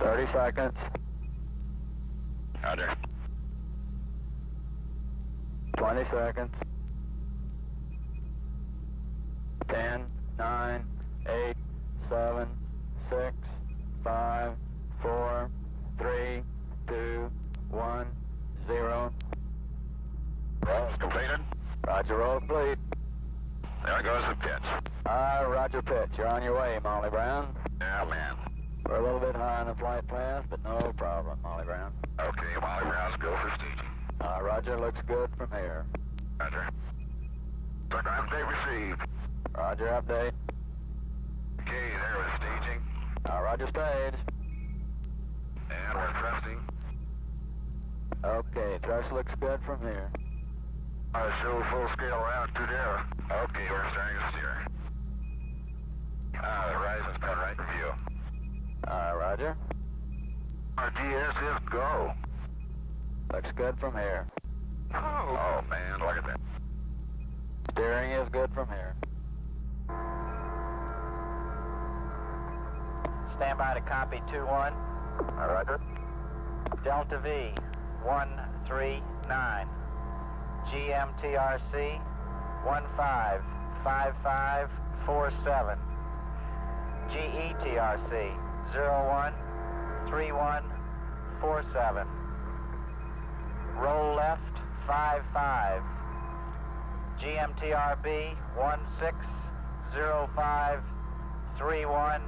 30 seconds. Roger. 20 seconds. 10, 9, 8, 7, 6, 5, 4, 3, 2, 1, 0. Roll's completed. Roger, roll complete. There goes the pitch. Roger, pitch. You're on your way, Molly Brown. Yeah, man. We're a little bit high on the flight path, but no problem, Molly Brown. Okay, Molly Brown's go for staging. Roger, looks good from here. Roger. Program update received. Roger, update. Okay, there was staging. Roger, stage. And we're thrusting. Okay, thrust looks good from here. Show full scale route to there. Okay, we're starting to steer. The horizon's been right in view. Roger. Our GS is go. Looks good from here. Oh man, look at that. Steering is good from here. Stand by to copy 2-1. Roger. Delta V 139. GMTRC 155547. GETRC 013147. Roll left 55. GMTRB 160531.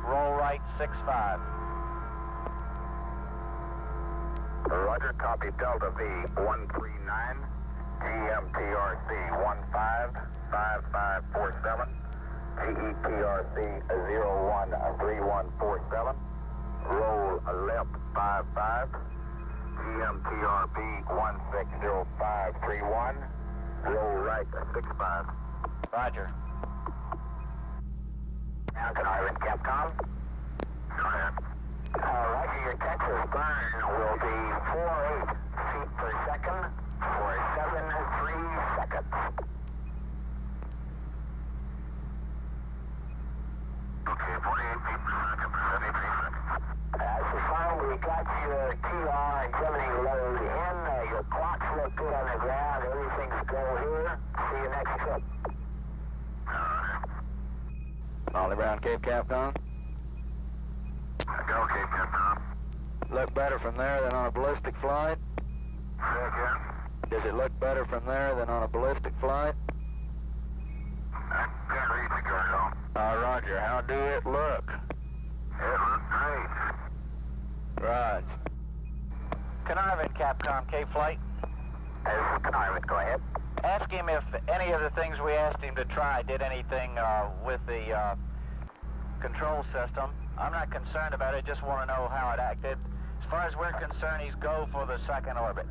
Roll right 65. Roger, copy Delta V 139. GMTRC 155547. GETRC 013147. Roll left 55. GMTRB 160531. Roll right 65. Roger. Mountain Island, Capcom. Go ahead. Roger, your Texas burn will be 48 feet per second for 73 seconds. Okay, 48 feet per second for 73 seconds. So far, we got your TR and Gemini load in. Your clocks look good on the ground. Everything's go here. See you next trip. Molly Brown, Cape Capcom. Go, Cape Capcom. Look better from there than on a ballistic flight? Say again. Does it look better from there than on a ballistic flight? I can't read the Gargo. Roger, how do it look? It looks great. Right. Conarvin, Capcom, K-Flight. Conarvin, go ahead. Ask him if any of the things we asked him to try did anything with the control system. I'm not concerned about it, just want to know how it acted. As far as we're concerned, he's go for the second orbit.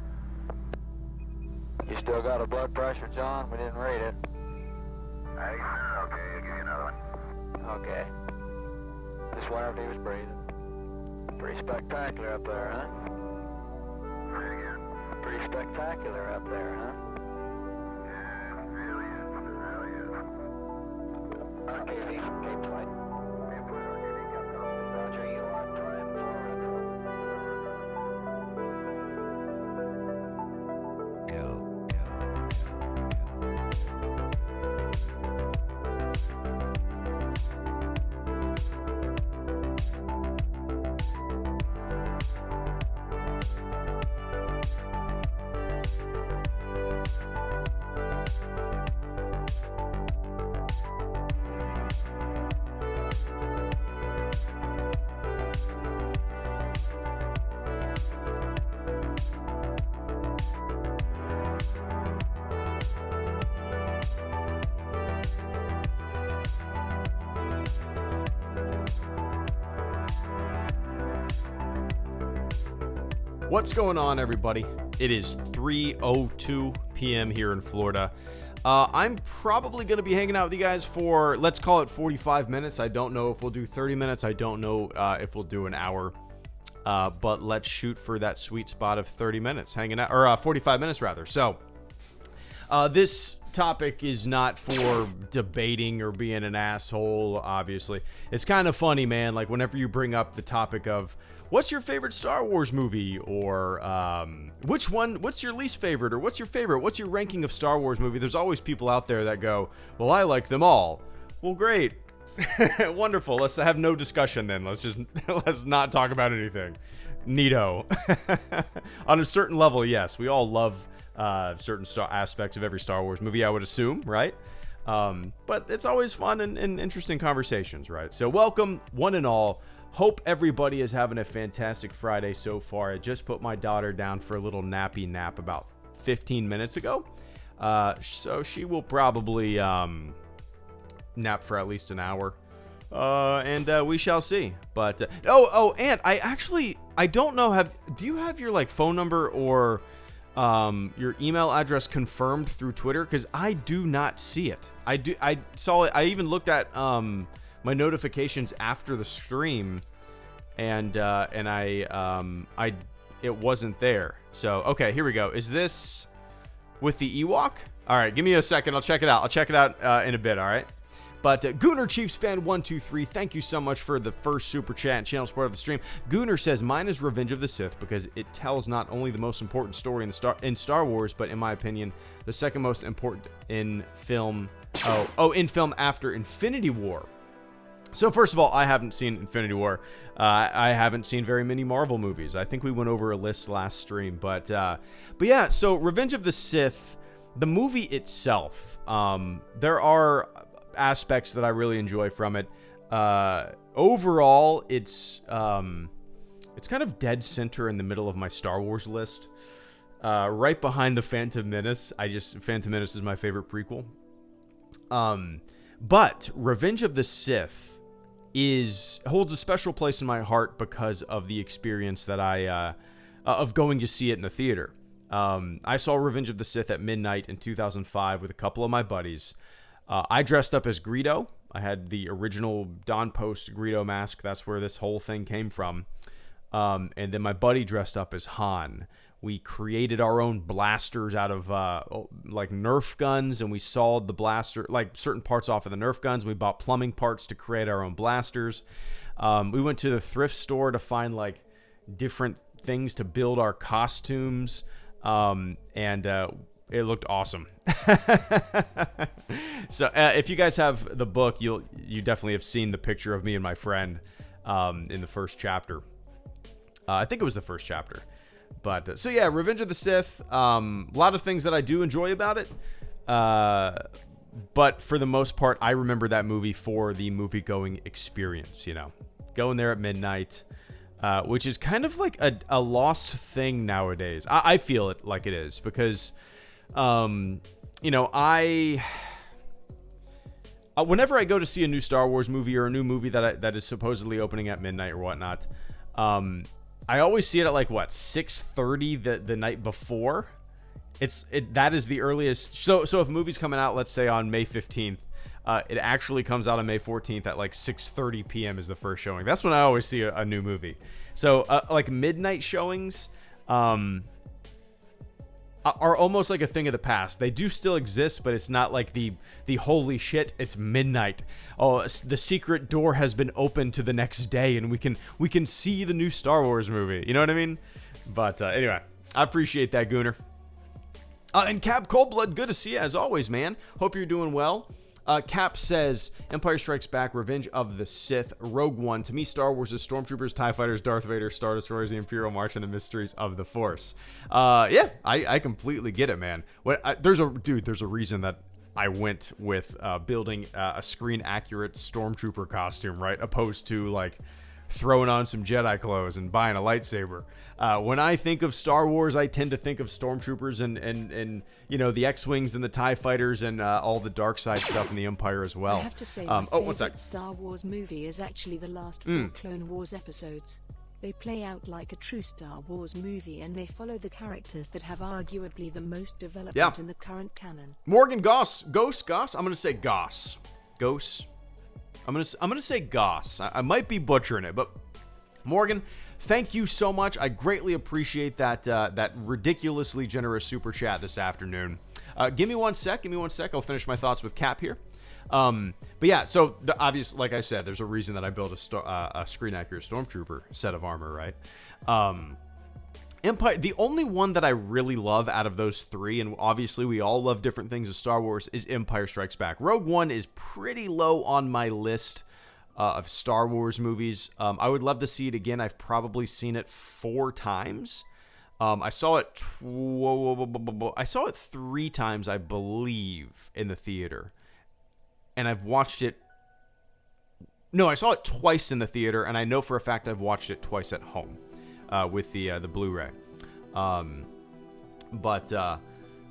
You still got a blood pressure, John? We didn't read it. Hey, sir, okay, I'll give you another one. Okay. Just wondered if he was breathing. Pretty spectacular up there, huh? Say it again. Pretty spectacular up there, huh? Yeah, it really is. It really is. RKV from Cape Flight. Roger, you are prime for What's going on, everybody? It is 3:02 p.m. here in Florida. I'm probably going to be hanging out with you guys for, let's call it 45 minutes. I don't know if we'll do 30 minutes. I don't know if we'll do an hour. But let's shoot for that sweet spot of 30 minutes hanging out, or 45 minutes rather. So this topic is not for debating or being an asshole, obviously. It's kind of funny, man, like whenever you bring up the topic of what's your favorite Star Wars movie, or what's your least favorite, or what's your ranking of Star Wars movie, there's always people out there that go, well, I like them all. Well, great. Wonderful. Let's have no discussion then. Let's not talk about anything. Neato. On a certain level, yes, we all love certain aspects of every Star Wars movie, I would assume, right? But it's always fun and interesting conversations, right? So welcome, one and all. Hope everybody is having a fantastic Friday so far. I just put my daughter down for a little nappy nap about 15 minutes ago. So she will probably nap for at least an hour. And we shall see. But, and I don't know, do you have your, like, phone number or your email address confirmed through Twitter? Because I do not see it. I saw it. I even looked at my notifications after the stream, and it wasn't there. So okay, here we go. Is this with the Ewok? All right, give me a second. I'll check it out. In a bit. All right. But Gooner Chiefs fan 123, thank you so much for the first super chat and channel support of the stream. Gooner says mine is Revenge of the Sith because it tells not only the most important story in Star Wars, but in my opinion, the second most important in film. In film after Infinity War. So first of all, I haven't seen Infinity War. I haven't seen very many Marvel movies. I think we went over a list last stream, but yeah. So Revenge of the Sith, the movie itself, there are aspects that I really enjoy from it. Overall, it's kind of dead center in the middle of my Star Wars list, right behind the Phantom Menace. Phantom Menace is my favorite prequel. But Revenge of the Sith holds a special place in my heart because of the experience that of going to see it in the theater. I saw Revenge of the Sith at midnight in 2005 with a couple of my buddies. I dressed up as Greedo. I had the original Don Post Greedo mask. That's where this whole thing came from. And then my buddy dressed up as Han. We created our own blasters out of like Nerf guns, and we sawed the blaster, like certain parts off of the Nerf guns. We bought plumbing parts to create our own blasters. We went to the thrift store to find like different things to build our costumes, and it looked awesome. So if you guys have the book, you definitely have seen the picture of me and my friend in the first chapter. I think it was the first chapter. But so yeah, Revenge of the Sith. A lot of things that I do enjoy about it. But for the most part, I remember that movie for the movie-going experience. You know, going there at midnight, which is kind of like a lost thing nowadays. I feel it like it is because, you know, whenever I go to see a new Star Wars movie or a new movie that is supposedly opening at midnight or whatnot, I always see it at like 6:30 the night before. That is the earliest. So if a movie's coming out, let's say on May 15th, it actually comes out on May 14th at like 6:30 p.m. is the first showing. That's when I always see a new movie. So like midnight showings are almost like a thing of the past. They do still exist, but it's not like the holy shit, it's midnight. Oh, the secret door has been opened to the next day, and we can see the new Star Wars movie. You know what I mean? But anyway, I appreciate that, Gooner. And Cap Coldblood, good to see you as always, man. Hope you're doing well. Cap says, Empire Strikes Back, Revenge of the Sith, Rogue One. To me, Star Wars is Stormtroopers, TIE Fighters, Darth Vader, Star Destroyers, the Imperial March, and the mysteries of the Force. Yeah, I completely get it, man. There's a reason that I went with building a screen-accurate Stormtrooper costume, right? Opposed to, like, throwing on some Jedi clothes and buying a lightsaber. When I think of Star Wars, I tend to think of Stormtroopers and you know, the X-Wings and the TIE Fighters and all the dark side stuff in the Empire as well. I have to say, my favorite Star Wars movie is actually the last 4 Clone Wars episodes. They play out like a true Star Wars movie, and they follow the characters that have arguably the most development in the current canon. Morgan Goss. I'm going to say Goss. Goss. I'm gonna say Goss. I might be butchering it, but Morgan, thank you so much. I greatly appreciate that ridiculously generous super chat this afternoon. Give me one sec. I'll finish my thoughts with Cap here. But yeah, so the obvious, like I said, there's a reason that I built a screen accurate Stormtrooper set of armor, right? Empire, the only one that I really love out of those three, and obviously we all love different things of Star Wars, is Empire Strikes Back. Rogue One is pretty low on my list of Star Wars movies. I would love to see it again. I've probably seen it 4 times. I saw it 3 times, I believe, in the theater. And I've watched it... No, I saw it twice in the theater, and I know for a fact I've watched it twice at home with the Blu-ray. But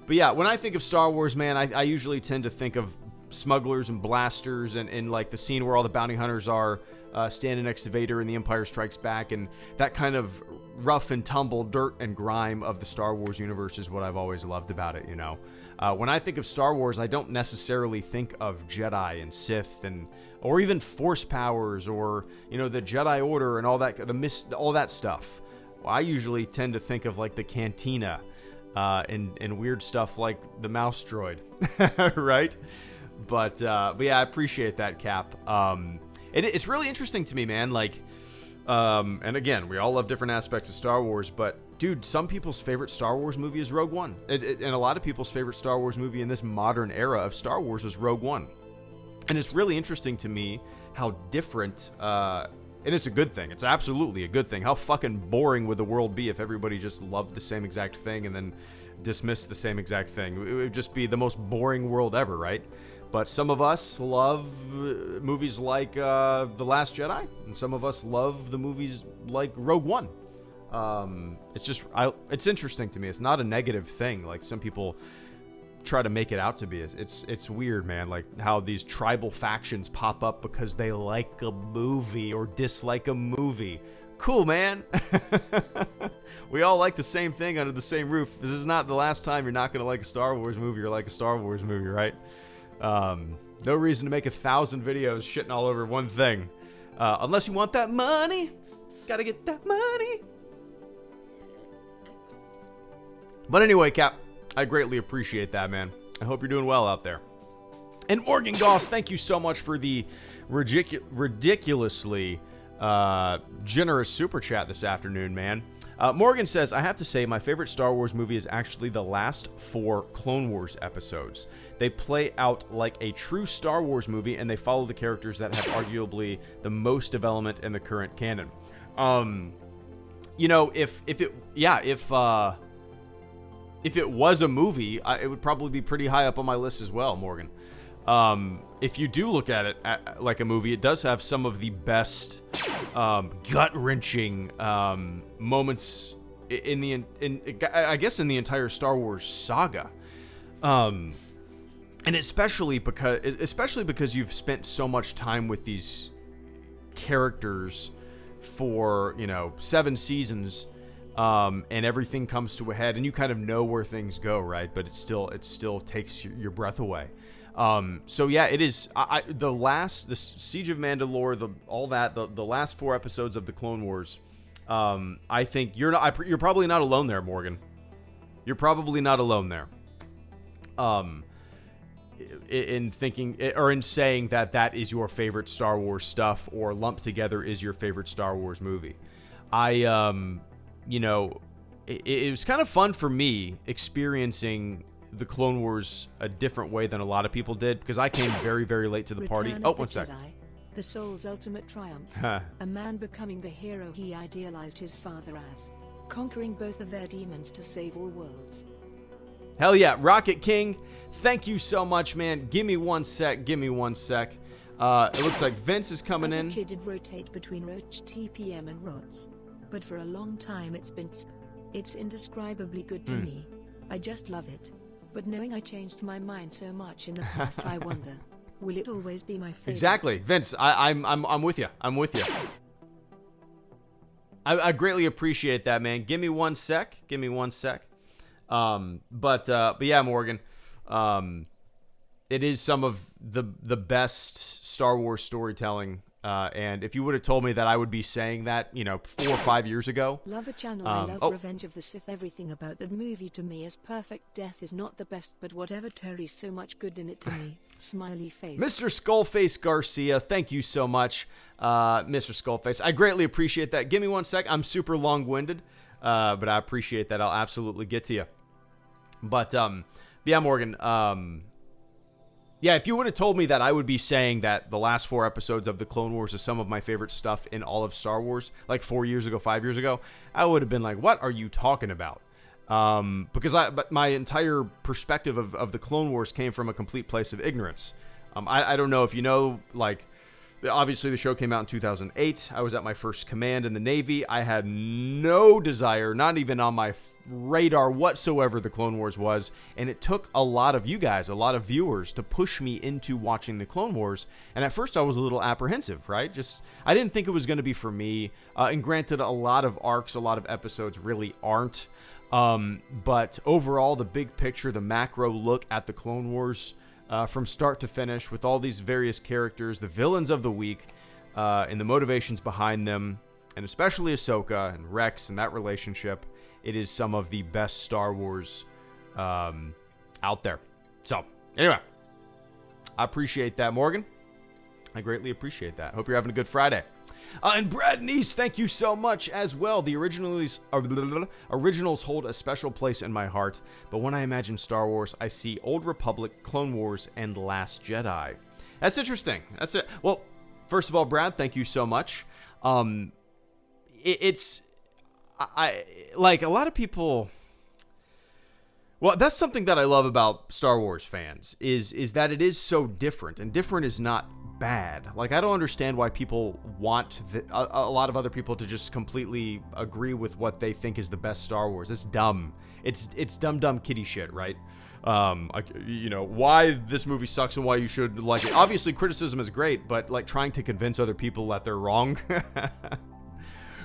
yeah, when I think of Star Wars, man, I usually tend to think of smugglers and blasters and like the scene where all the bounty hunters are standing next to Vader in The Empire Strikes Back, and that kind of rough and tumble, dirt and grime of the Star Wars universe is what I've always loved about it, you know. When I think of Star Wars, I don't necessarily think of Jedi and Sith or even Force powers or, you know, the Jedi Order and all that, all that stuff. I usually tend to think of like the Cantina and weird stuff like the mouse droid, right? But yeah, I appreciate that, Cap. It's really interesting to me, man. Like, and again, we all love different aspects of Star Wars, but dude, some people's favorite Star Wars movie is Rogue One. And a lot of people's favorite Star Wars movie in this modern era of Star Wars is Rogue One. And it's really interesting to me how different, and it's a good thing. It's absolutely a good thing. How fucking boring would the world be if everybody just loved the same exact thing and then dismissed the same exact thing? It would just be the most boring world ever, right? But some of us love movies like The Last Jedi, and some of us love the movies like Rogue One. It's interesting to me. It's not a negative thing like some people try to make it out to be. It's weird, man, like how these tribal factions pop up because they like a movie or dislike a movie. Cool, man. We all like the same thing under the same roof. This is not the last time you're not going to like a Star Wars movie or like a Star Wars movie, right? No reason to make 1,000 videos shitting all over one thing. Unless you want that money. Gotta get that money. But anyway, Cap, I greatly appreciate that, man. I hope you're doing well out there. And Morgan Goss, thank you so much for the ridiculously generous super chat this afternoon, man. Morgan says, I have to say my favorite Star Wars movie is actually the last 4 Clone Wars episodes. They play out like a true Star Wars movie, and they follow the characters that have arguably the most development in the current canon. You know, if it was a movie, it would probably be pretty high up on my list as well, Morgan. If you do look at it like a movie, it does have some of the best gut-wrenching moments in the entire Star Wars saga. And especially because you've spent so much time with these characters for, 7 seasons. And everything comes to a head, and you kind of know where things go, right? But it still takes your breath away. So yeah, it is. The Siege of Mandalore, the last 4 episodes of the Clone Wars. I think you're probably not alone there, Morgan. You're probably not alone there. In thinking or in saying that is your favorite Star Wars stuff, or lumped together is your favorite Star Wars movie. It was kind of fun for me experiencing the Clone Wars a different way than a lot of people did, because I came very, very late to the party. One sec. Jedi, the soul's ultimate triumph. A man becoming the hero he idealized his father as, conquering both of their demons to save all worlds. Hell yeah, Rocket King, thank you so much, man. Give me one sec. It looks like Vince is coming in. As a kid, it rotate between Roach TPM and Rots. But for a long time it's been Sp. It's indescribably good to me. I just love it. But knowing I changed my mind so much in the past, I wonder, will it always be my favorite? Exactly, Vince. I'm with you. I greatly appreciate that, man. Give me one sec. But yeah, Morgan. It is some of the best Star Wars storytelling And if you would have told me that I would be saying that, 4 or 5 years ago. Love a channel. I love Revenge of the Sith. Everything about the movie to me is perfect. Death is not the best, but whatever. Terry's so much good in it to me. Smiley face. Mr. Skullface Garcia, thank you so much, Mr. Skullface. I greatly appreciate that. Give me 1 sec. I'm super long-winded, but I appreciate that. I'll absolutely get to you. But, yeah, Morgan, yeah, if you would have told me that I would be saying that the last 4 episodes of The Clone Wars is some of my favorite stuff in all of Star Wars, like 4 years ago, 5 years ago, I would have been like, what are you talking about? But my entire perspective of the Clone Wars came from a complete place of ignorance. I don't know if you know, like, obviously the show came out in 2008. I was at my first command in the Navy. I had no desire, not even on my radar whatsoever, the Clone Wars was, and it took a lot of you guys, a lot of viewers, to push me into watching the Clone Wars. And at first I was a little apprehensive, right? I didn't think it was going to be for me. And granted, a lot of arcs, a lot of episodes really aren't. But overall, the big picture, the macro look at the Clone Wars, from start to finish, with all these various characters, the villains of the week, and the motivations behind them, and especially Ahsoka and Rex and that relationship, it is some of the best Star Wars out there. So, anyway, I appreciate that, Morgan. I greatly appreciate that. Hope you're having a good Friday. And Brad Neese, thank you so much as well. The originals hold a special place in my heart, but when I imagine Star Wars, I see Old Republic, Clone Wars, and Last Jedi. That's interesting. That's it. Well, first of all, Brad, thank you so much. It's like a lot of people. Well, that's something that I love about Star Wars fans is that it is so different, and different is not bad. Like, I don't understand why people want a lot of other people to just completely agree with what they think is the best Star Wars. It's dumb. It's dumb kitty shit, right? Why this movie sucks and why you should like it. Obviously, criticism is great, but like trying to convince other people that they're wrong.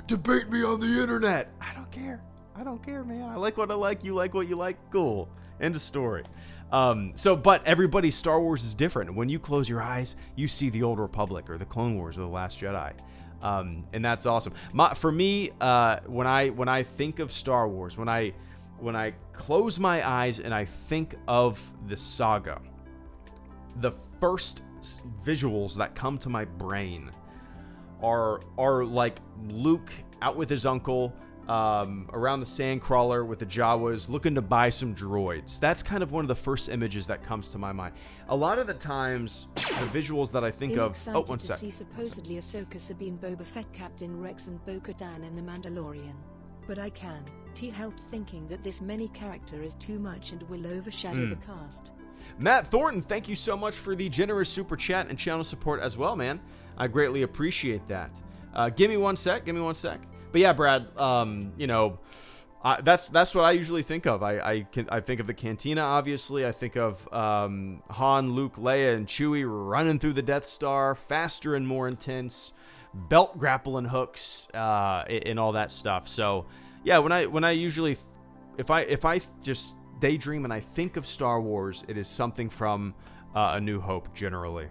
Debate me on the internet. I don't care. I don't care, man. I like what I like. You like what you like. Cool. End of story. But everybody's Star Wars is different. When you close your eyes, you see the Old Republic or the Clone Wars or the Last Jedi. And that's awesome. For me, when I think of Star Wars, when I close my eyes and I think of the saga, the first visuals that come to my brain are like Luke out with his uncle, around the Sandcrawler with the Jawas, looking to buy some droids. That's kind of one of the first images that comes to my mind. A lot of the times, the visuals that I think of... Oh, one sec. See supposedly Ahsoka, Sabine, Boba Fett, Captain Rex, and Bo-Katan in The Mandalorian. But I can't help thinking that this many character is too much and will overshadow the cast. Matt Thornton, thank you so much for the generous super chat and channel support as well, man. I greatly appreciate that. Give me one sec. But yeah, Brad, that's what I usually think of. I think of the Cantina, obviously. I think of Han, Luke, Leia, and Chewie running through the Death Star, faster and more intense, belt grappling hooks, and all that stuff. So yeah, when I usually, if I just daydream and I think of Star Wars, it is something from A New Hope generally,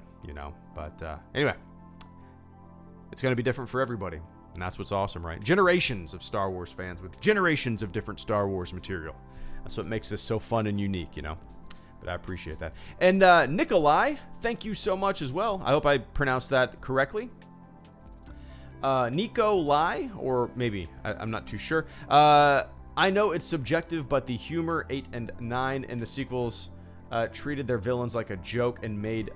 But anyway, it's going to be different for everybody. And that's what's awesome, right? Generations of Star Wars fans with generations of different Star Wars material. That's what makes this so fun and unique, But I appreciate that. And Nikolai, thank you so much as well. I hope I pronounced that correctly. Nico Lai, or maybe, I'm not too sure. I know it's subjective, but the humor 8 and 9 in the sequels treated their villains like a joke and made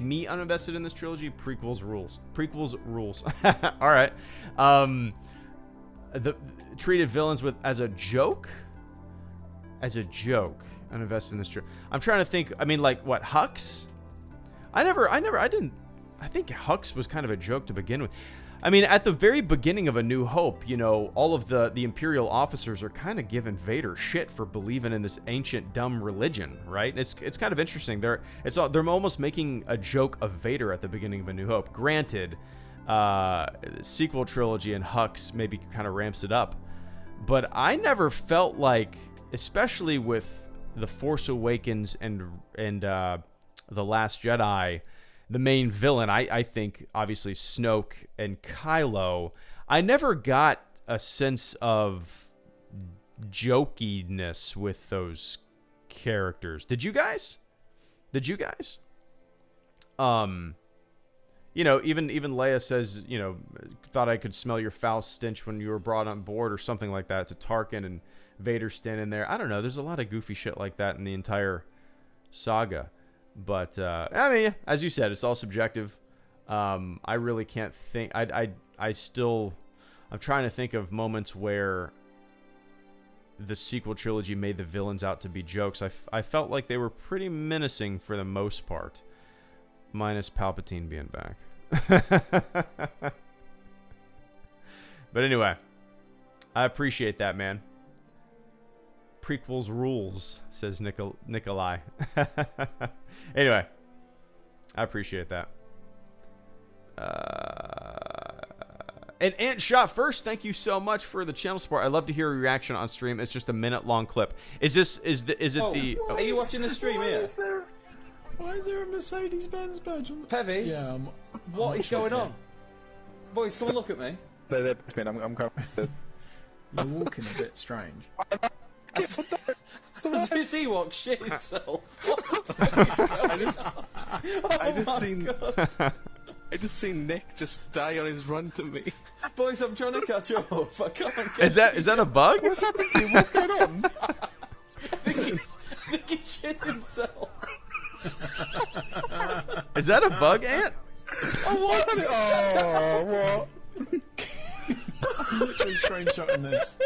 me uninvested in this trilogy. Prequels rules. All right. The treated villains as a joke. Uninvested in this trilogy. I'm trying to think. I mean, like what, Hux? I think Hux was kind of a joke to begin with. I mean, at the very beginning of A New Hope, all of the Imperial officers are kind of giving Vader shit for believing in this ancient dumb religion, right? It's kind of interesting. They're almost making a joke of Vader at the beginning of A New Hope. Granted, sequel trilogy and Hux maybe kind of ramps it up, but I never felt like, especially with The Force Awakens and The Last Jedi, the main villain, I think obviously Snoke and Kylo, I never got a sense of jokiness with those characters. Did you guys? You know, even Leia says, you know, thought I could smell your foul stench when you were brought on board or something like that to Tarkin, and Vader standing there. I don't know. There's a lot of goofy shit like that in the entire saga. But, I mean, as you said, it's all subjective. I really can't think. I'm trying to think of moments where the sequel trilogy made the villains out to be jokes. I felt like they were pretty menacing for the most part. Minus Palpatine being back. But anyway, I appreciate that, man. Prequels rules, says Nikolai. Anyway, I appreciate that. And Ant Shot First, thank you so much for the channel support. I love to hear a reaction on stream. It's just a minute-long clip. Are you watching the stream here? Why is there a Mercedes-Benz badge on the... Pevy? Yeah, what is going on? Boys, come and look at me. Stay there, spin. I'm coming. You're walking a bit strange. As this Ewok shit itself. What the fuck is going on? I just seen Nick just die on his run to me. Boys, I'm trying to catch up. I can't Is that a bug? What's happened to you? What's going on? I think he shit himself. Is that a bug, Ant? Oh, what? Oh, what? I'm literally screenshotting this.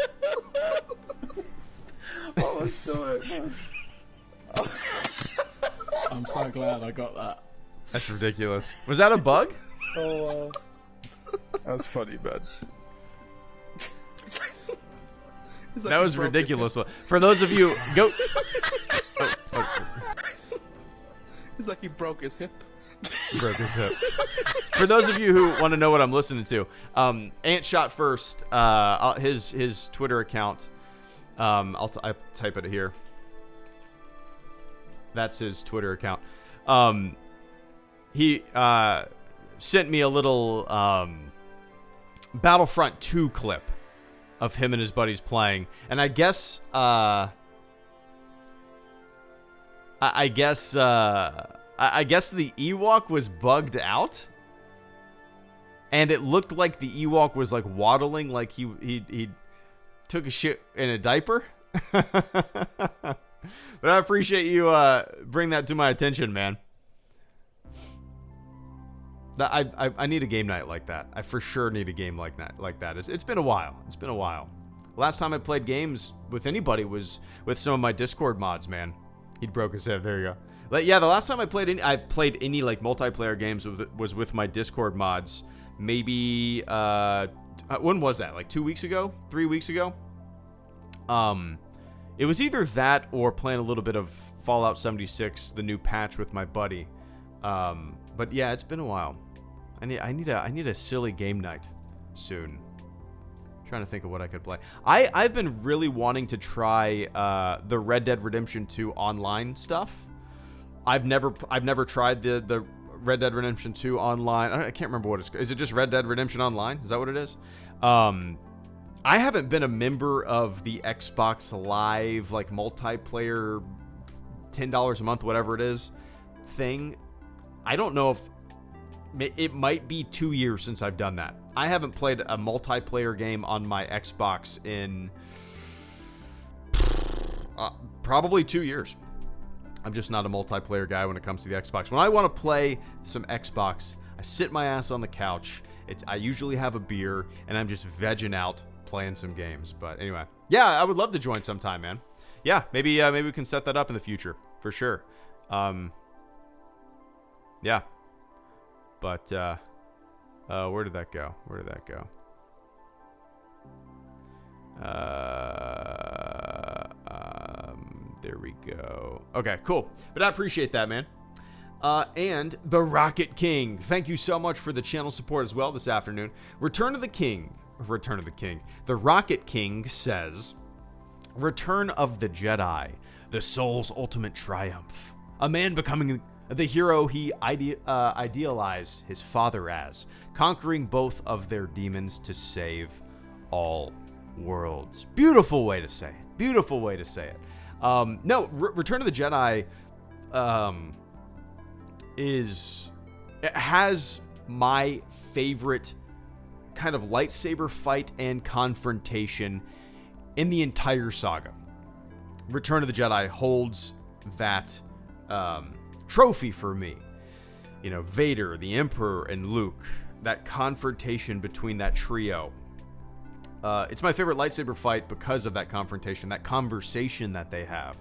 Oh, my stomach. I'm so glad I got that. That's ridiculous. Was that a bug? Oh, that was funny, bud. That was ridiculous. For those of you, go. It's like he broke his hip. For those of you who want to know what I'm listening to, Ant Shot First, his Twitter account. I'll type it here. That's his Twitter account. He sent me a little Battlefront 2 clip of him and his buddies playing, and I guess the Ewok was bugged out, and it looked like the Ewok was like waddling, like he took a shit in a diaper. But I appreciate you bring that to my attention, man. I need a game night like that. I for sure need a game like that. It's been a while. Last time I played games with anybody was with some of my Discord mods, man. He broke his head. There you go. But yeah, the last time I played any like multiplayer games was with my Discord mods. Maybe when was that? Like 2 weeks ago? 3 weeks ago? It was either that or playing a little bit of Fallout 76, the new patch with my buddy. But yeah, it's been a while. I need a silly game night soon. Trying to think of what I could play. I've been really wanting to try the Red Dead Redemption 2 online stuff. I've never tried the Red Dead Redemption 2 online. I can't remember what it's. Is it just Red Dead Redemption Online? Is that what it is? I haven't been a member of the Xbox Live like multiplayer $10 a month, whatever it is, thing. I don't know if it might be 2 years since I've done that. I haven't played a multiplayer game on my Xbox in probably 2 years. I'm just not a multiplayer guy when it comes to the Xbox. When I want to play some Xbox, I sit my ass on the couch. I usually have a beer, and I'm just vegging out playing some games. But anyway, yeah, I would love to join sometime, man. Yeah, maybe we can set that up in the future for sure. Yeah, but where did that go? There we go. Okay, cool. But I appreciate that, man. And the Rocket King, thank you so much for the channel support as well this afternoon. Return of the King. The Rocket King says, Return of the Jedi, the soul's ultimate triumph. A man becoming the hero he idealized his father as, conquering both of their demons to save all worlds. Beautiful way to say it. Beautiful way to say it. No, Return of the Jedi has my favorite kind of lightsaber fight and confrontation in the entire saga. Return of the Jedi holds that trophy for me. You know, Vader, the Emperor, and Luke, that confrontation between that trio. It's my favorite lightsaber fight because of that confrontation, that conversation that they have.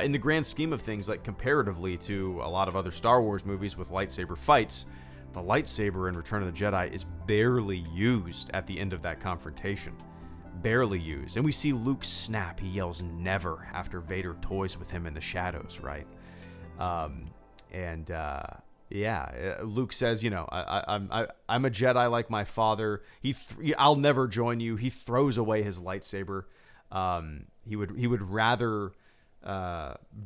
In the grand scheme of things, like comparatively to a lot of other Star Wars movies with lightsaber fights, the lightsaber in Return of the Jedi is barely used at the end of that confrontation. Barely used. And we see Luke snap. He yells never after Vader toys with him in the shadows, right? Luke says, you know, I'm a Jedi like my father. I'll never join you. He throws away his lightsaber. He would rather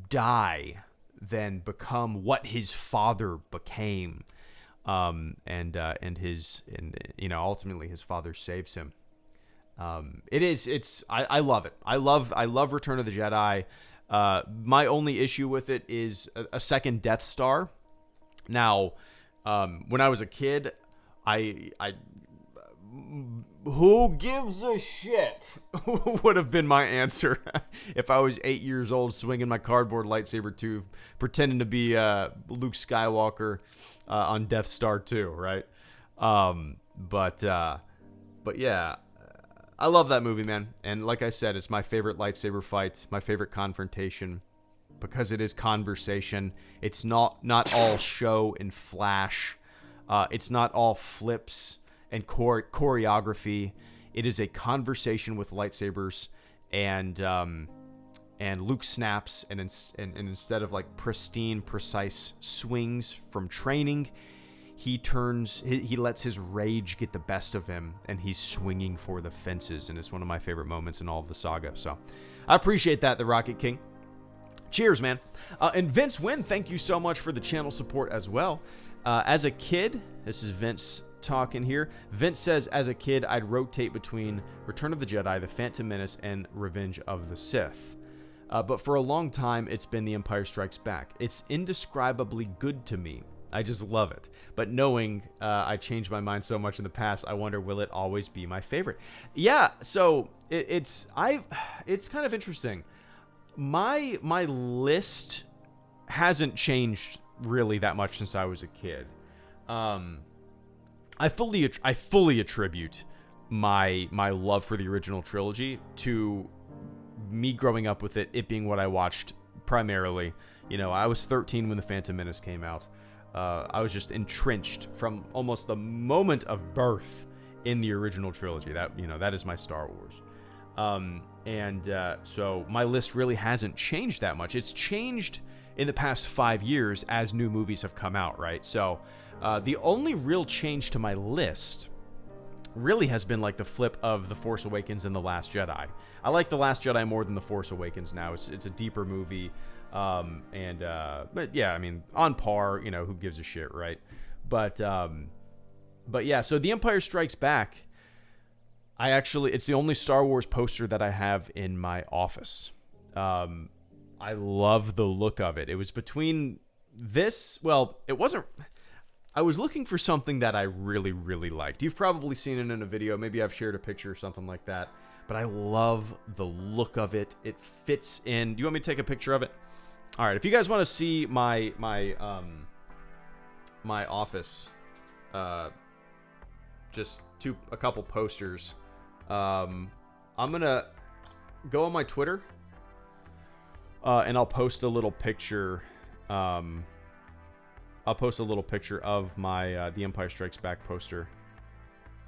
die than become what his father became. Ultimately his father saves him. I love it. I love Return of the Jedi. My only issue with it is a second Death Star. Now, when I was a kid, who gives a shit would have been my answer if I was 8 years old swinging my cardboard lightsaber tube, pretending to be Luke Skywalker on Death Star 2, right? But yeah, I love that movie, man. And like I said, it's my favorite lightsaber fight, my favorite confrontation, because it is conversation. It's not all show and flash. It's not all flips and choreography. It is a conversation with lightsabers, and Luke snaps, and instead of like pristine, precise swings from training, he lets his rage get the best of him, and he's swinging for the fences, and it's one of my favorite moments in all of the saga. So I appreciate that, the Rocket King. Cheers, man. And Vince Wynn, thank you so much for the channel support as well. As a kid, this is Vince talking here. Vince says, as a kid, I'd rotate between Return of the Jedi, The Phantom Menace, and Revenge of the Sith. But for a long time, it's been The Empire Strikes Back. It's indescribably good to me. I just love it. But knowing I changed my mind so much in the past, I wonder, will it always be my favorite? Yeah, so it's kind of interesting. My list hasn't changed really that much since I was a kid. I fully attribute my love for the original trilogy to me growing up with it being what I watched primarily. You know, I was 13 when The Phantom Menace came out. I was just entrenched from almost the moment of birth in the original trilogy. That is my Star Wars. So my list really hasn't changed that much. It's changed in the past 5 years as new movies have come out, right? So the only real change to my list really has been like the flip of The Force Awakens and The Last Jedi. I like The Last Jedi more than The Force Awakens now. It's a deeper movie. But yeah, I mean, on par, you know, who gives a shit, right? But yeah, so The Empire Strikes Back, it's the only Star Wars poster that I have in my office. I love the look of it. It was between this, well, it wasn't, I was looking for something that I really, really liked. You've probably seen it in a video. Maybe I've shared a picture or something like that. But I love the look of it. It fits in. Do you want me to take a picture of it? All right. If you guys want to see my office, just a couple posters. I'm gonna go on my Twitter, and I'll post a little picture. I'll post a little picture of my The Empire Strikes Back poster,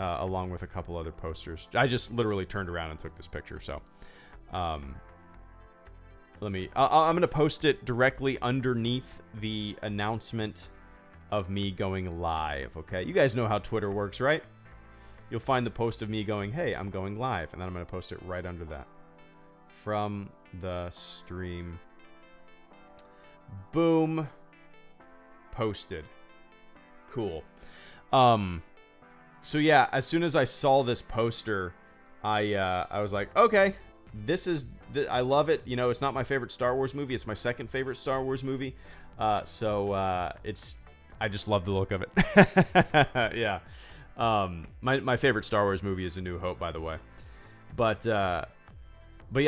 along with a couple other posters. I just literally turned around and took this picture. So, I'm gonna post it directly underneath the announcement of me going live. Okay, you guys know how Twitter works, right? You'll find the post of me going, hey, I'm going live. And then I'm going to post it right under that. From the stream. Boom. posted. Cool. So yeah, as soon as I saw this poster, I was like, okay, I love it. You know, it's not my favorite Star Wars movie. It's my second favorite Star Wars movie. I just love the look of it. Yeah. My favorite Star Wars movie is A New Hope, by the way. But yeah,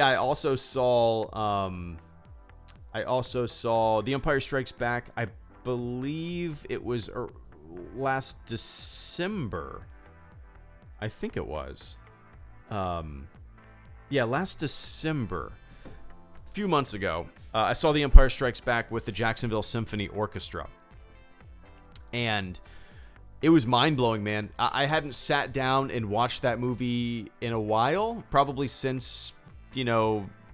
I also saw The Empire Strikes Back. I believe it was last December. I think it was. Yeah, last December. A few months ago, I saw The Empire Strikes Back with the Jacksonville Symphony Orchestra. And it was mind-blowing, man. I hadn't sat down and watched that movie in a while, probably since,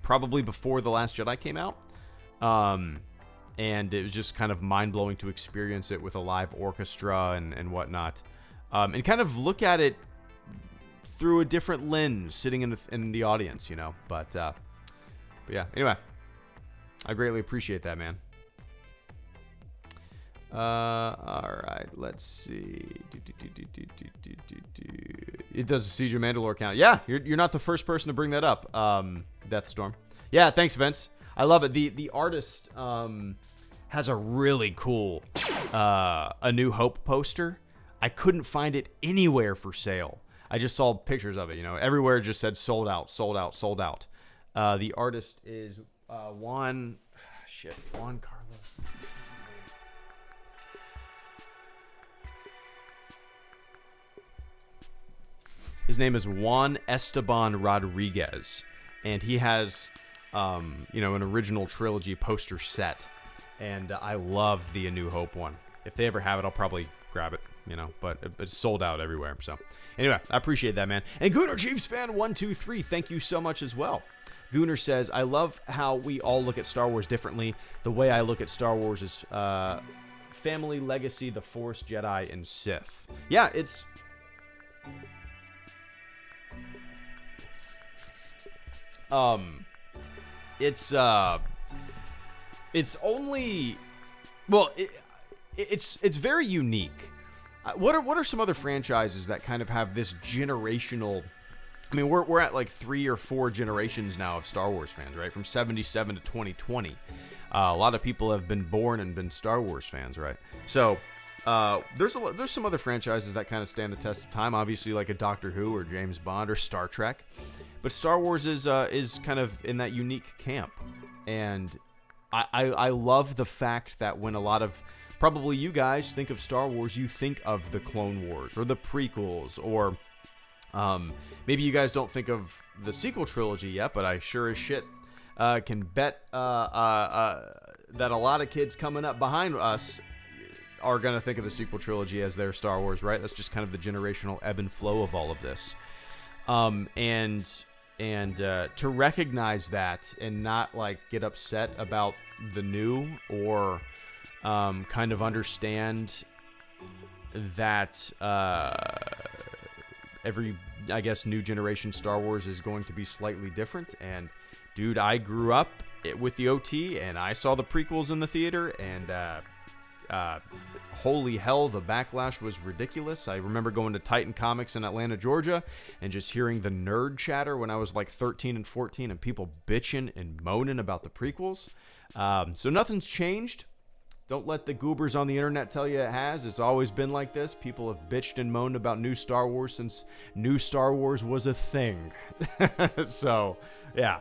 probably before The Last Jedi came out. And it was just kind of mind-blowing to experience it with a live orchestra and whatnot. And kind of look at it through a different lens, sitting in the audience, But yeah, anyway, I greatly appreciate that, man. All right, let's see. It does a Siege of Mandalore count. Yeah, you're not the first person to bring that up, Deathstorm. Yeah, thanks, Vince. I love it. The artist has a really cool A New Hope poster. I couldn't find it anywhere for sale. I just saw pictures of it. Everywhere it just said sold out, sold out, sold out. The artist is Juan Carlos. His name is Juan Esteban Rodriguez, and he has, an original trilogy poster set, and I loved the A New Hope one. If they ever have it, I'll probably grab it, but it's sold out everywhere. So anyway, I appreciate that, man. And Gooner Chiefs fan 123, thank you so much as well. Gooner says, I love how we all look at Star Wars differently. The way I look at Star Wars is family, legacy, the Force, Jedi, and Sith. Yeah, it's very unique. What are some other franchises that kind of have this generational? I mean, we're at like 3 or 4 generations now of Star Wars fans, right? From 77 to 2020. A lot of people have been born and been Star Wars fans, right? So there's some other franchises that kind of stand the test of time. Obviously, like a Doctor Who or James Bond or Star Trek. But Star Wars is kind of in that unique camp, and I love the fact that when a lot of probably you guys think of Star Wars, you think of the Clone Wars or the prequels, or maybe you guys don't think of the sequel trilogy yet, but I sure as shit can bet that a lot of kids coming up behind us are going to think of the sequel trilogy as their Star Wars, right? That's just kind of the generational ebb and flow of all of this. And to recognize that and not like get upset about the new, or kind of understand that every, I guess, new generation Star Wars is going to be slightly different. And dude, I grew up with the OT, and I saw the prequels in the theater, and holy hell, the backlash was ridiculous. I remember going to Titan Comics in Atlanta, Georgia, and just hearing the nerd chatter when I was like 13 and 14, and people bitching and moaning about the prequels. So nothing's changed. Don't let the goobers on the internet tell you it has. It's always been like this. People have bitched and moaned about new Star Wars since new Star Wars was a thing. So, yeah.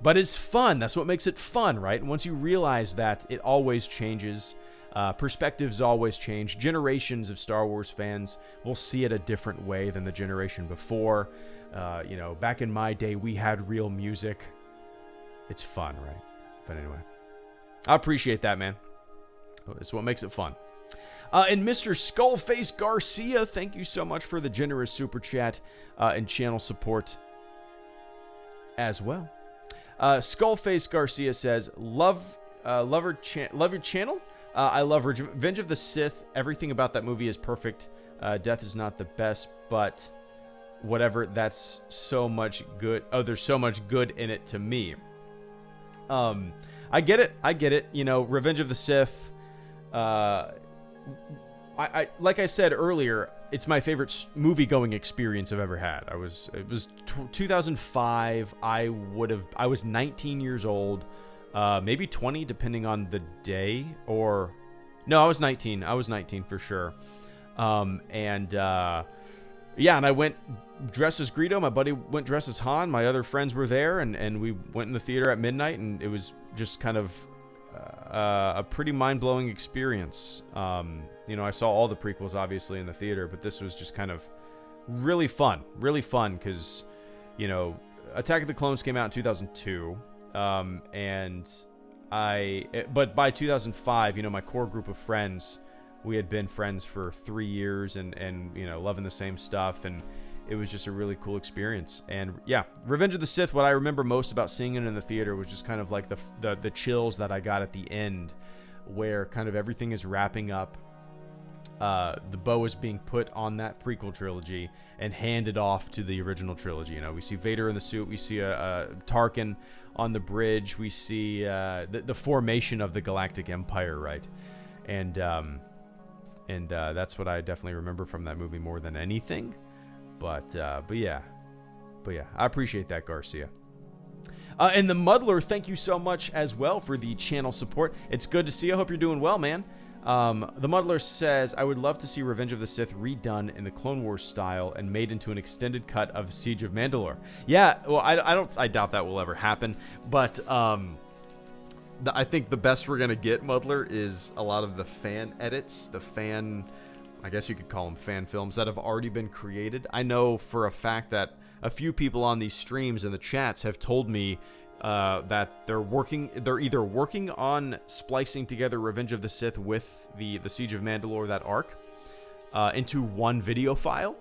But it's fun. That's what makes it fun, right? And once you realize that, it always changes. Perspectives always change. Generations of Star Wars fans will see it a different way than the generation before. Back in my day, we had real music. It's fun, right? But anyway, I appreciate that, man. It's what makes it fun. And Mr. Skullface Garcia, thank you so much for the generous super chat and channel support as well. Skullface Garcia says, love your channel. I love Revenge of the Sith. Everything about that movie is perfect. Death is not the best, but whatever. That's so much good. Oh, there's so much good in it to me. I get it. Revenge of the Sith. I like I said earlier, it's my favorite movie-going experience I've ever had. It was 2005. I was 19 years old, maybe 20, depending on the day. Or no, I was 19. I was 19 for sure. And I went dressed as Greedo. My buddy went dressed as Han. My other friends were there, and we went in the theater at midnight, and it was just kind of a pretty mind-blowing experience. I saw all the prequels obviously in the theater, but this was just kind of really fun because, Attack of the Clones came out in 2002, but by 2005, my core group of friends, we had been friends for 3 years and loving the same stuff, and it was just a really cool experience. And yeah, Revenge of the Sith, what I remember most about seeing it in the theater was just kind of like the chills that I got at the end, where kind of everything is wrapping up. The bow is being put on that prequel trilogy and handed off to the original trilogy. We see Vader in the suit, we see a Tarkin on the bridge, we see the formation of the Galactic Empire, right? And that's what I definitely remember from that movie more than anything. But yeah, I appreciate that, Garcia. And the Muddler, thank you so much as well for the channel support. It's good to see you. I hope you're doing well, man. The Muddler says, I would love to see Revenge of the Sith redone in the Clone Wars style and made into an extended cut of Siege of Mandalore. Yeah, well, I doubt that will ever happen, but I think the best we're gonna get, Muddler, is a lot of the fan edits, I guess you could call them fan films that have already been created. I know for a fact that a few people on these streams and the chats have told me that they're either working on splicing together Revenge of the Sith with the Siege of Mandalore, that arc, into one video file,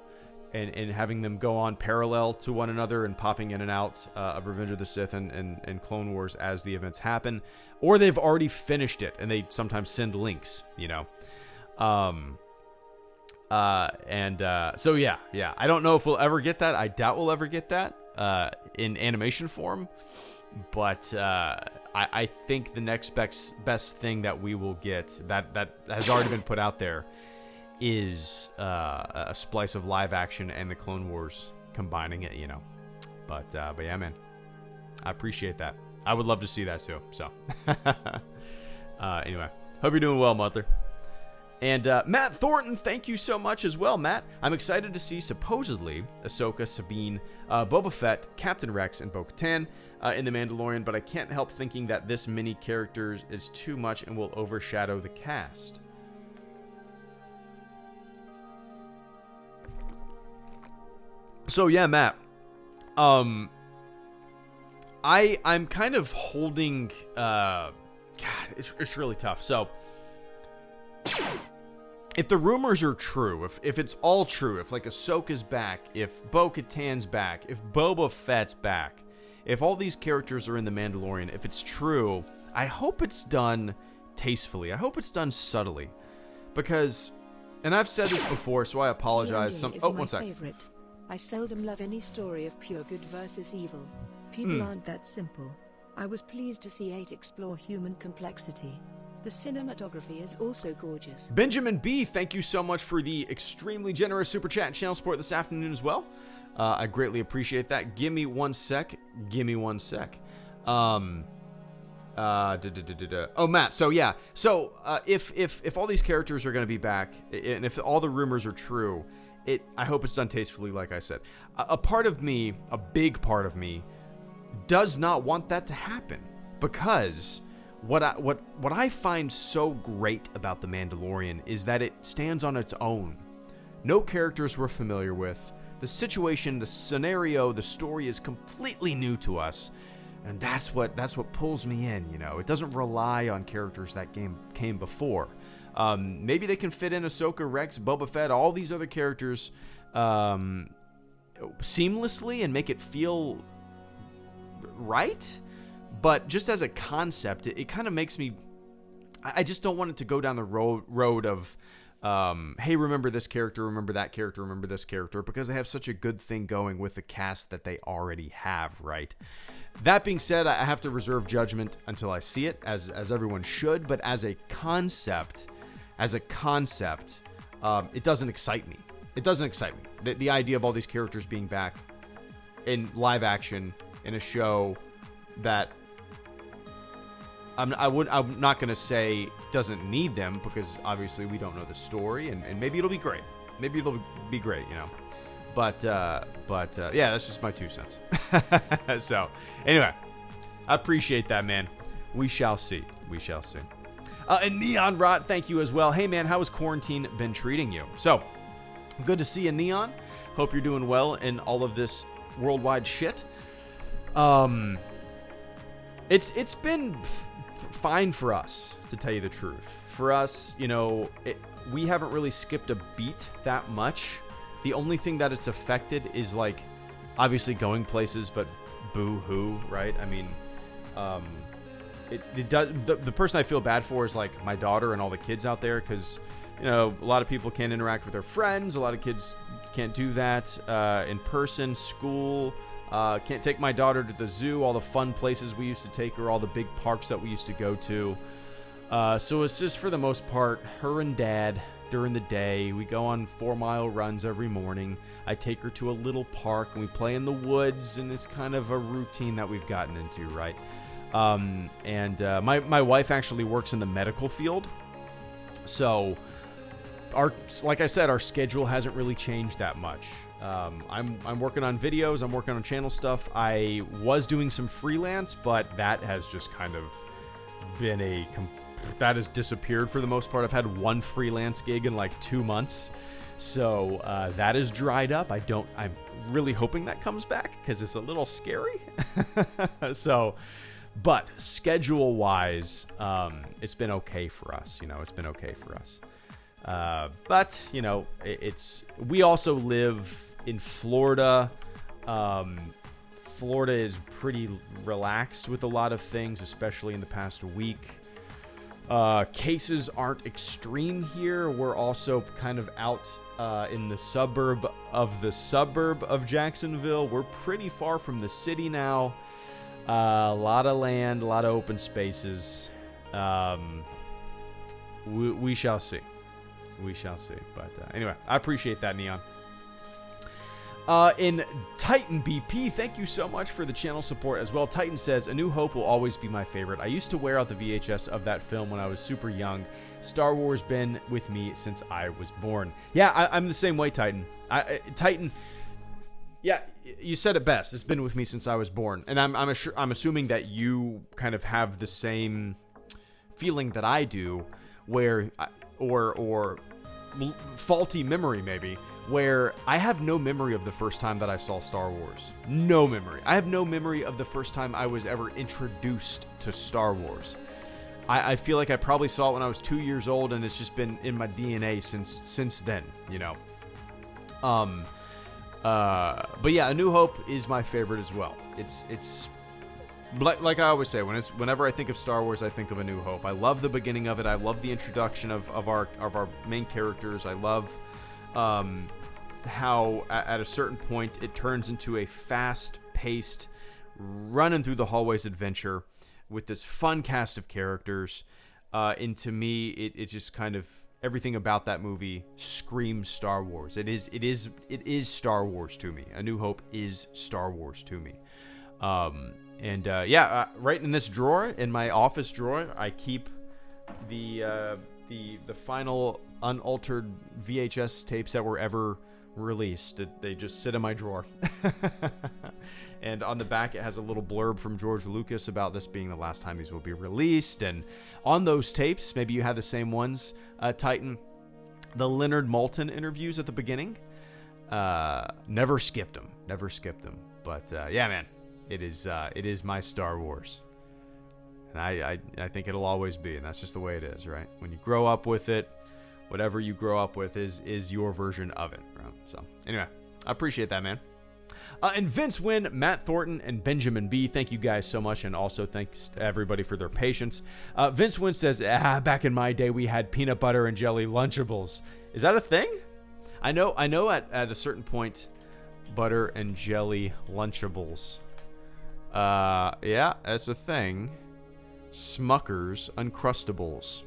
and having them go on parallel to one another and popping in and out of Revenge of the Sith and Clone Wars as the events happen, or they've already finished it and they sometimes send links, So yeah, I don't know if we'll ever get that. I doubt we'll ever get that in animation form, but I think the next best thing that we will get that has already been put out there is a splice of live action and the Clone Wars combining it, But yeah, man, I appreciate that. I would love to see that too. So anyway, hope you're doing well, Mother. And Matt Thornton, thank you so much as well, Matt. I'm excited to see supposedly Ahsoka, Sabine, Boba Fett, Captain Rex, and Bo-Katan in The Mandalorian, but I can't help thinking that this many characters is too much and will overshadow the cast. So yeah, Matt. I'm kind of holding. God, it's really tough. So, if the rumors are true, if it's all true, if like Ahsoka's back, if Bo-Katan's back, if Boba Fett's back, if all these characters are in The Mandalorian, if it's true, I hope it's done tastefully. I hope it's done subtly, because, and I've said this before, so I apologize. One sec. Favorite. I seldom love any story of pure good versus evil. People aren't that simple. I was pleased to see 8 explore human complexity. The cinematography is also gorgeous. Benjamin B, thank you so much for the extremely generous super chat and channel support this afternoon as well. I greatly appreciate that. Give me one sec. Oh, Matt. So yeah. So if all these characters are going to be back, and if all the rumors are true, I hope it's done tastefully, like I said. A part of me, a big part of me, does not want that to happen, because what I find so great about The Mandalorian is that it stands on its own. No characters we're familiar with. The situation, the scenario, the story is completely new to us, and that's what pulls me in. It doesn't rely on characters that came before. Maybe they can fit in Ahsoka, Rex, Boba Fett, all these other characters seamlessly and make it feel right. But just as a concept, it kind of makes me... I just don't want it to go down the road of, hey, remember this character, remember that character, remember this character, because they have such a good thing going with the cast that they already have, right? That being said, I have to reserve judgment until I see it, as everyone should. But as a concept, as a concept, it doesn't excite me. It doesn't excite me. The idea of all these characters being back in live action in a show that I'm not going to say doesn't need them, because obviously we don't know the story, and maybe it'll be great. Maybe it'll be great, you know. But yeah, that's just my 2 cents. So, anyway, I appreciate that, man. We shall see. We shall see. And Neon Rot, thank you as well. Hey, man, how has quarantine been treating you? So, good to see you, Neon. Hope you're doing well in all of this worldwide shit. It's been fine for us, to tell you the truth. For us, you know, we haven't really skipped a beat that much. The only thing that it's affected is, like, obviously going places, but boo-hoo, right? I mean, it does. The person I feel bad for is, like, my daughter and all the kids out there, because, you know, a lot of people can't interact with their friends. A lot of kids can't do that in person. School. Can't take my daughter to the zoo, all the fun places we used to take her, all the big parks that we used to go to. So it's just, for the most part, her and Dad during the day. We go on 4-mile runs every morning. I take her to a little park, and we play in the woods, and it's kind of a routine that we've gotten into, right? My wife actually works in the medical field. So, like I said, our schedule hasn't really changed that much. I'm working on videos. I'm working on channel stuff. I was doing some freelance, but that has just kind of been that has disappeared for the most part. I've had one freelance gig in like 2 months. So that is dried up. I'm really hoping that comes back, because it's a little scary. So, but schedule-wise, it's been okay for us. You know, it's been okay for us. But, you know, we also live in Florida. Florida is pretty relaxed with a lot of things, especially in the past week. Cases aren't extreme here. We're also kind of out in the suburb of Jacksonville. We're pretty far from the city now. A lot of land, a lot of open spaces. We shall see. We shall see. But anyway, I appreciate that, Neon. In Titan BP, thank you so much for the channel support as well. Titan says, A New Hope will always be my favorite. I used to wear out the VHS of that film when I was super young. Star Wars been with me since I was born. Yeah, I'm the same way, Titan. Titan, yeah, you said it best. It's been with me since I was born. And I'm assuming that you kind of have the same feeling that I do, where, or faulty memory maybe, where I have no memory of the first time that I saw Star Wars. No memory. I have no memory of the first time I was ever introduced to Star Wars. I feel like I probably saw it when I was 2 years old, and it's just been in my DNA since then, you know. But yeah, A New Hope is my favorite as well. It's like I always say, whenever I think of Star Wars, I think of A New Hope. I love the beginning of it. I love the introduction of our main characters. I love how at a certain point it turns into a fast-paced, running through the hallways adventure with this fun cast of characters. And to me, it just kind of, everything about that movie screams Star Wars. It is Star Wars to me. A New Hope is Star Wars to me. Right in this drawer, in my office drawer, I keep the final unaltered VHS tapes that were ever released. They just sit in my drawer. And on the back, it has a little blurb from George Lucas about this being the last time these will be released. And on those tapes, maybe you had the same ones, Titan, the Leonard Maltin interviews at the beginning. Never skipped them. But yeah, man, it is my Star Wars. And I think it'll always be, and that's just the way it is, right? When you grow up with it, whatever you grow up with is your version of it, right? So anyway, I appreciate that, man. And Vince Wynn, Matt Thornton, and Benjamin B, thank you guys so much, and also thanks to everybody for their patience. Vince Wynn says, back in my day we had peanut butter and jelly Lunchables. Is that a thing? I know at a certain point, butter and jelly Lunchables. Yeah, that's a thing. Smucker's Uncrustables.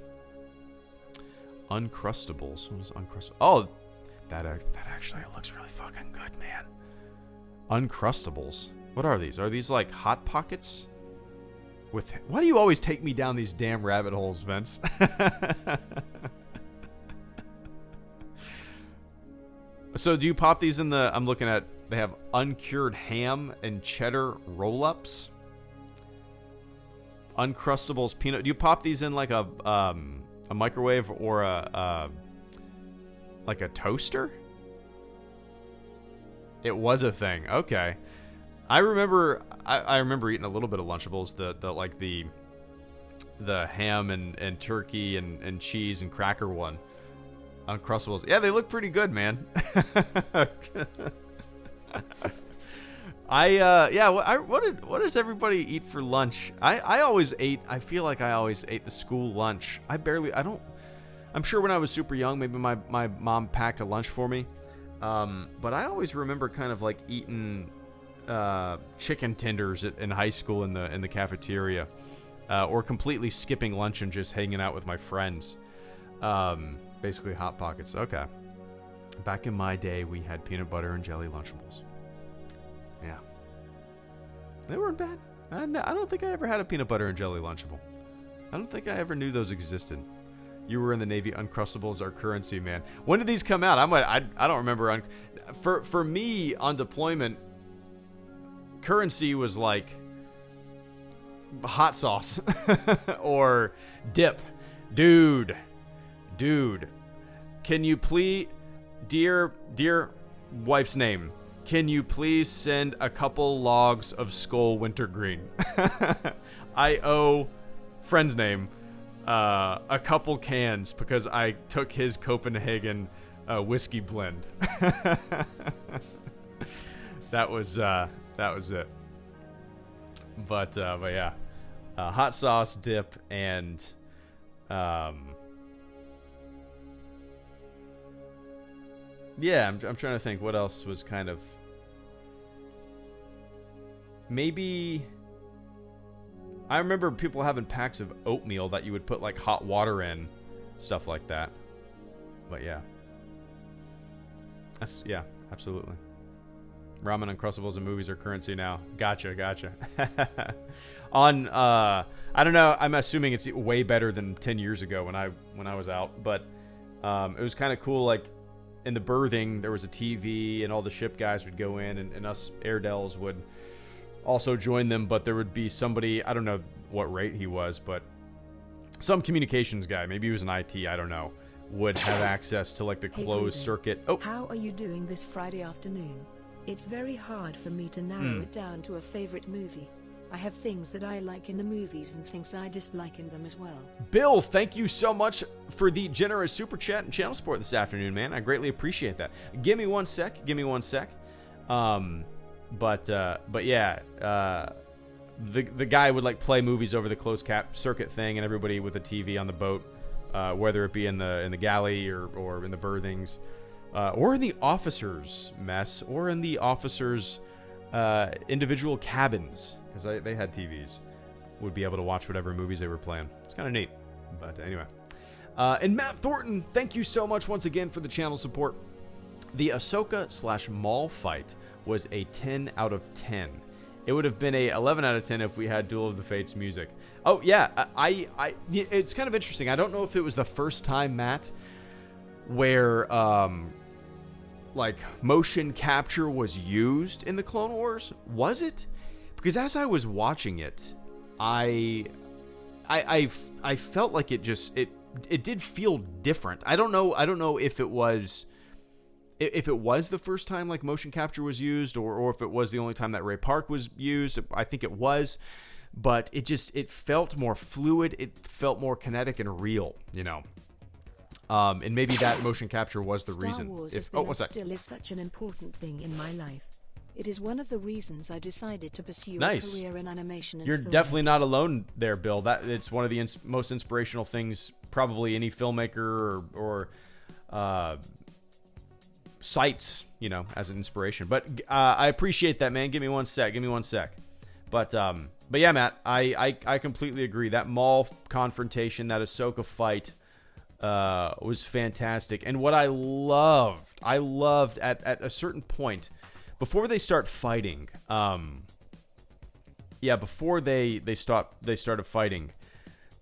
Uncrustables. What is Uncrustables? Oh, that actually looks really fucking good, man. Uncrustables. What are these? Are these like Hot Pockets? With why do you always take me down these damn rabbit holes, Vince? So do you pop these in the? I'm looking at. They have uncured ham and cheddar roll-ups. Uncrustables peanut. Do you pop these in like a microwave or like a toaster? It was a thing. Okay. I remember eating a little bit of Lunchables, the ham and turkey and cheese and cracker one. Uncrustables. Yeah, they look pretty good, man. What does everybody eat for lunch? I always ate, I feel like I always ate the school lunch. I'm sure when I was super young, maybe my mom packed a lunch for me. But I always remember kind of like eating chicken tenders in high school in the cafeteria, or completely skipping lunch and just hanging out with my friends. Basically Hot Pockets. Okay. Back in my day, we had peanut butter and jelly Lunchables. Yeah. They weren't bad. I don't think I ever had a peanut butter and jelly Lunchable. I don't think I ever knew those existed. You were in the Navy. Uncrustables are currency, man. When did these come out? I don't remember. For me, on deployment, currency was like hot sauce or dip. Dude, can you please, dear wife's name, can you please send a couple logs of Skull Wintergreen? I owe friend's name a couple cans because I took his Copenhagen whiskey blend. That was it. But yeah, hot sauce, dip, and yeah, I'm trying to think what else was kind of maybe. I remember people having packs of oatmeal that you would put like hot water in, stuff like that. But yeah, yeah, absolutely. Ramen Uncrustables and movies are currency now. Gotcha. On I don't know. I'm assuming it's way better than 10 years ago when I was out, but it was kind of cool. Like in the berthing, there was a TV, and all the ship guys would go in, and us Airedales would also join them. But there would be somebody, I don't know what rate he was, but some communications guy, maybe he was an IT, I don't know, would have access to like the closed circuit. Oh, how are you doing this Friday afternoon? It's very hard for me to narrow it down to a favorite movie. I have things that I like in the movies and things I dislike in them as well. Bill, thank you so much for the generous super chat and channel support this afternoon, man. I greatly appreciate that. Give me one sec. But yeah, the guy would like play movies over the closed cap circuit thing, and everybody with a TV on the boat, whether it be in the galley or in the berthings, or in the officers' mess, or in the officers' individual cabins, because they had TVs, would be able to watch whatever movies they were playing. It's kind of neat. But anyway. And Matt Thornton, thank you so much once again for the channel support. The Ahsoka/Maul fight was a 10 out of 10. It would have been a 11 out of 10 if we had Duel of the Fates music. Oh, yeah. It's kind of interesting. I don't know if it was the first time, Matt, where like motion capture was used in the Clone Wars. Was it? Because as I was watching it, I felt like it did feel different. I don't know if it was the first time like motion capture was used, or if it was the only time that Ray Park was used. I think it was, but it felt more fluid. It felt more kinetic and real, you know. And maybe that motion capture was the reason. Star Wars still is such an important thing in my life. It is one of the reasons I decided to pursue a career in animation and You're filmmaking. definitely not alone there, Bill. It's one of the most inspirational things probably any filmmaker or cites, you know, as an inspiration. But I appreciate that, man. Give me one sec. But yeah, Matt, I completely agree. That Maul confrontation, that Ahsoka fight, was fantastic. And what I loved at a certain point, before they start fighting, before they started fighting,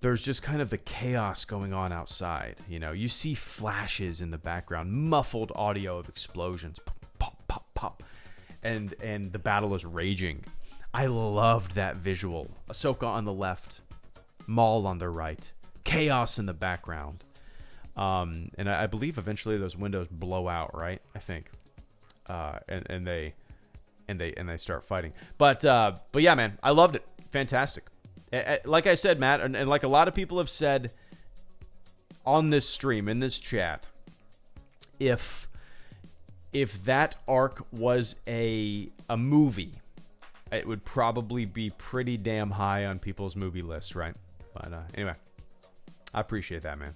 there's just kind of the chaos going on outside. You know, you see flashes in the background, muffled audio of explosions, pop, pop, pop, pop, and the battle is raging. I loved that visual. Ahsoka on the left, Maul on the right, chaos in the background. And I believe eventually those windows blow out, right? I think, and they start fighting. But yeah, man, I loved it. Fantastic. Like I said, Matt, and like a lot of people have said on this stream, in this chat, if that arc was a movie, it would probably be pretty damn high on people's movie lists, right? But anyway, I appreciate that, man.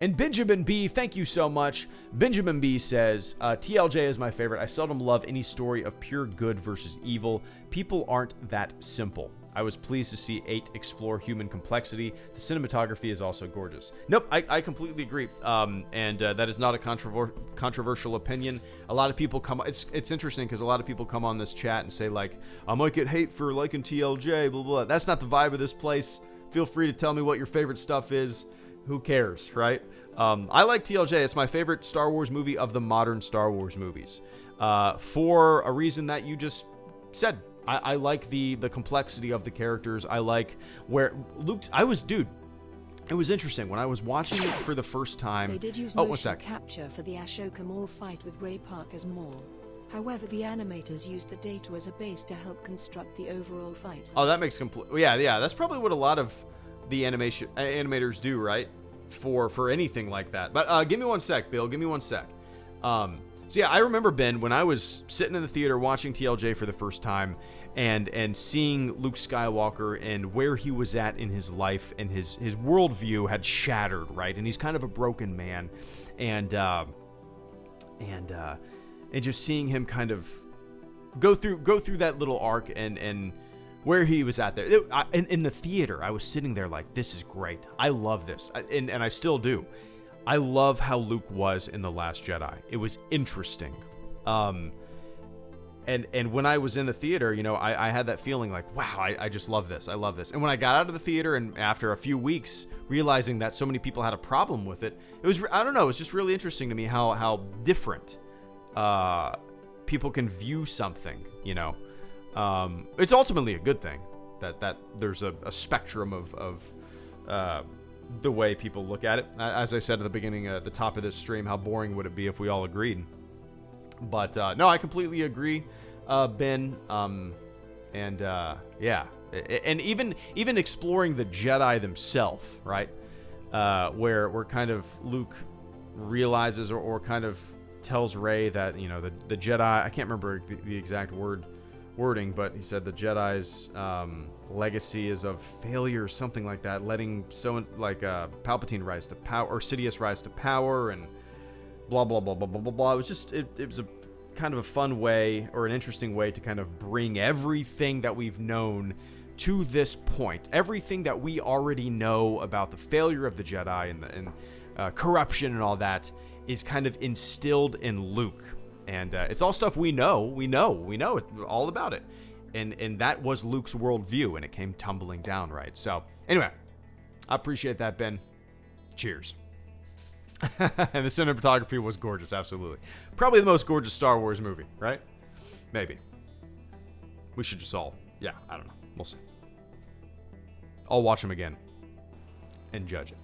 And Benjamin B, thank you so much. Benjamin B says, TLJ is my favorite. I seldom love any story of pure good versus evil. People aren't that simple. I was pleased to see 8 explore human complexity. The cinematography is also gorgeous. Nope, I completely agree. And that is not a controversial opinion. A lot of people come... It's interesting because a lot of people come on this chat and say, like, I might get hate for liking TLJ, blah, blah. That's not the vibe of this place. Feel free to tell me what your favorite stuff is. Who cares, right? I like TLJ. It's my favorite Star Wars movie of the modern Star Wars movies. For a reason that you just said. I like the complexity of the characters. I like where Luke... it was interesting. When I was watching it for the first time... They did use motion capture for the Ashoka Maul fight with Ray Park as Maul. However, the animators used the data as a base to help construct the overall fight. Oh, that makes complete... Yeah. That's probably what a lot of the animators do, right? For anything like that. But give me one sec, Bill. Give me one sec. So yeah, I remember, Ben, when I was sitting in the theater watching TLJ for the first time and seeing Luke Skywalker and where he was at in his life, and his worldview had shattered, right? And he's kind of a broken man. And just seeing him kind of go through that little arc and where he was at there. In the theater, I was sitting there like, this is great. I love this. And I still do. I love how Luke was in The Last Jedi. It was interesting. And when I was in the theater, you know, I had that feeling like, wow, I just love this. I love this. And when I got out of the theater and after a few weeks, realizing that so many people had a problem with it, it was, I don't know, it was just really interesting to me how different people can view something, you know. It's ultimately a good thing that there's a spectrum of the way people look at it. As I said at the beginning, at the top of this stream, how boring would it be if we all agreed? But no, I completely agree, Ben. Yeah, and even exploring the Jedi themselves, right? Where kind of Luke realizes or kind of tells Rey that, you know, the Jedi, I can't remember the exact wording, but he said the Jedi's legacy is of failure or something like that, letting Palpatine rise to power, or Sidious rise to power, and blah blah blah blah blah blah blah. It was just it was a kind of a fun way, or an interesting way, to kind of bring everything that we've known to this point, everything that we already know about the failure of the Jedi and corruption and all that, is kind of instilled in Luke. And it's all stuff we know. We know all about it. And that was Luke's worldview, and it came tumbling down, right? So, anyway, I appreciate that, Ben. Cheers. And the cinematography was gorgeous, absolutely. Probably the most gorgeous Star Wars movie, right? Maybe. We should just all... Yeah, I don't know. We'll see. I'll watch them again and judge it.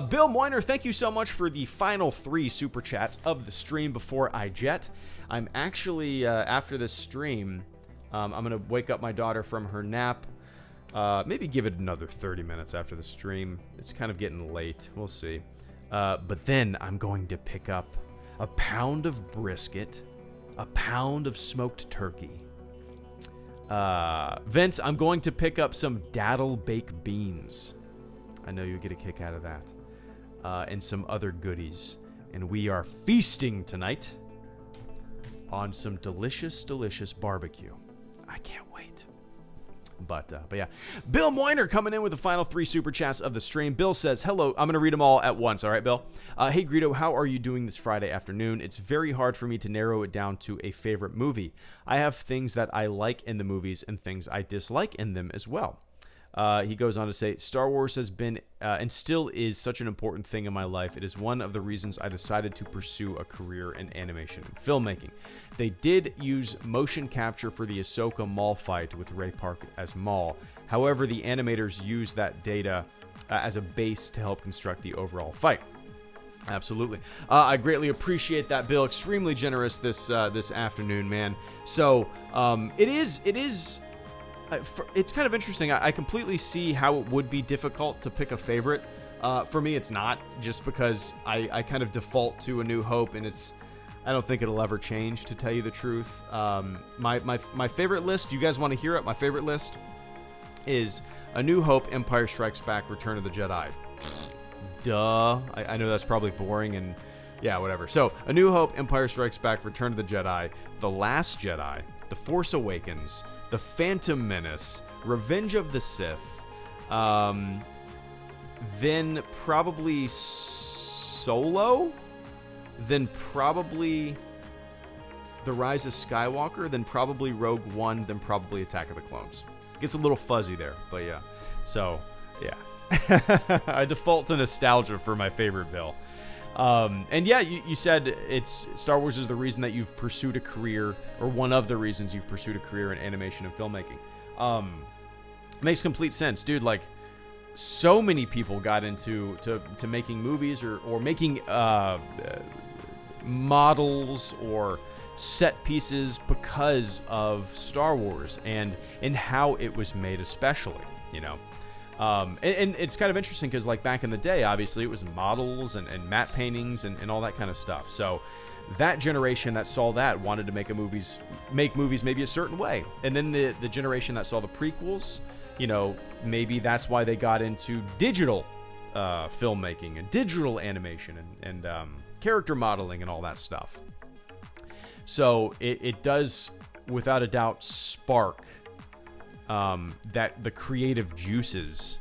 Bill Moiner, thank you so much for the final 3 super chats of the stream before I jet. I'm actually, after this stream, I'm going to wake up my daughter from her nap. Maybe give it another 30 minutes after the stream. It's kind of getting late. We'll see. But then I'm going to pick up a pound of brisket, a pound of smoked turkey. Vince, I'm going to pick up some daddle baked beans. I know you'll get a kick out of that. And some other goodies. And we are feasting tonight on some delicious, delicious barbecue. I can't wait. But yeah. Bill Moiner coming in with the final 3 super chats of the stream. Bill says, hello. I'm going to read them all at once. All right, Bill? Hey, Greedo, how are you doing this Friday afternoon? It's very hard for me to narrow it down to a favorite movie. I have things that I like in the movies and things I dislike in them as well. He goes on to say, Star Wars has been and still is such an important thing in my life. It is one of the reasons I decided to pursue a career in animation and filmmaking. They did use motion capture for the Ahsoka Maul fight with Ray Park as Maul. However, the animators used that data as a base to help construct the overall fight. Absolutely. I greatly appreciate that, Bill. Extremely generous this afternoon, man. So it is it's kind of interesting. I completely see how it would be difficult to pick a favorite. For me, it's not, just because I kind of default to A New Hope, and I don't think it'll ever change, to tell you the truth. My favorite list, you guys want to hear it? My favorite list is A New Hope, Empire Strikes Back, Return of the Jedi. Duh. I know that's probably boring, and yeah, whatever. So, A New Hope, Empire Strikes Back, Return of the Jedi, The Last Jedi, The Force Awakens, The Phantom Menace, Revenge of the Sith, then probably Solo, then probably The Rise of Skywalker, then probably Rogue One, then probably Attack of the Clones. Gets a little fuzzy there, but yeah. So, yeah. I default to nostalgia for my favorite, Bill. And yeah, you said it's Star Wars is the reason that you've pursued a career, or one of the reasons you've pursued a career in animation and filmmaking. Makes complete sense, dude. Like, so many people got into making movies or making models or set pieces because of Star Wars and how it was made, especially, you know. And it's kind of interesting because, like, back in the day, obviously it was models and matte paintings and all that kind of stuff. So that generation that saw that wanted to make movies maybe a certain way. And then the generation that saw the prequels, you know, maybe that's why they got into digital filmmaking and digital animation and character modeling and all that stuff. So it does, without a doubt, spark that the creative juices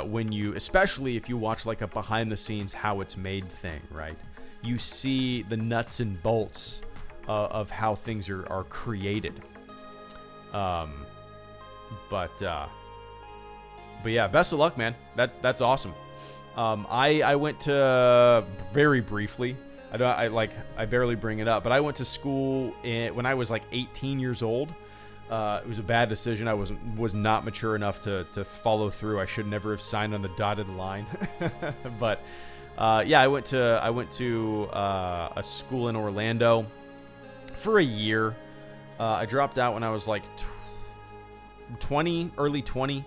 when you, especially if you watch like a behind the scenes how it's made thing, right? You see the nuts and bolts of how things are created. But yeah, best of luck, man. That's awesome. I went to, very briefly, I barely bring it up, but I went to school when I was like 18 years old. It was a bad decision. I was not mature enough to follow through. I should never have signed on the dotted line. But yeah, I went to a school in Orlando for a year. I dropped out when I was like 20, early 20s,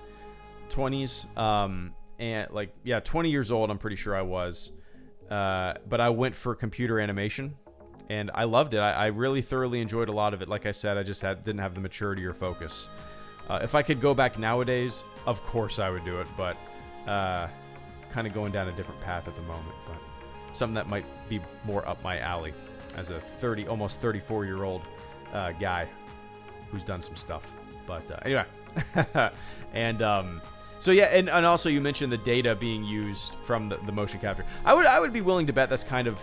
and like, yeah, 20 years old. I'm pretty sure I was. But I went for computer animation. And I loved it. I really thoroughly enjoyed a lot of it. Like I said, I just didn't have the maturity or focus. If I could go back nowadays, of course I would do it. But kind of going down a different path at the moment. But something that might be more up my alley as a almost 34-year-old guy who's done some stuff. But anyway. And so yeah, and also you mentioned the data being used from the motion capture. I would be willing to bet that's kind of...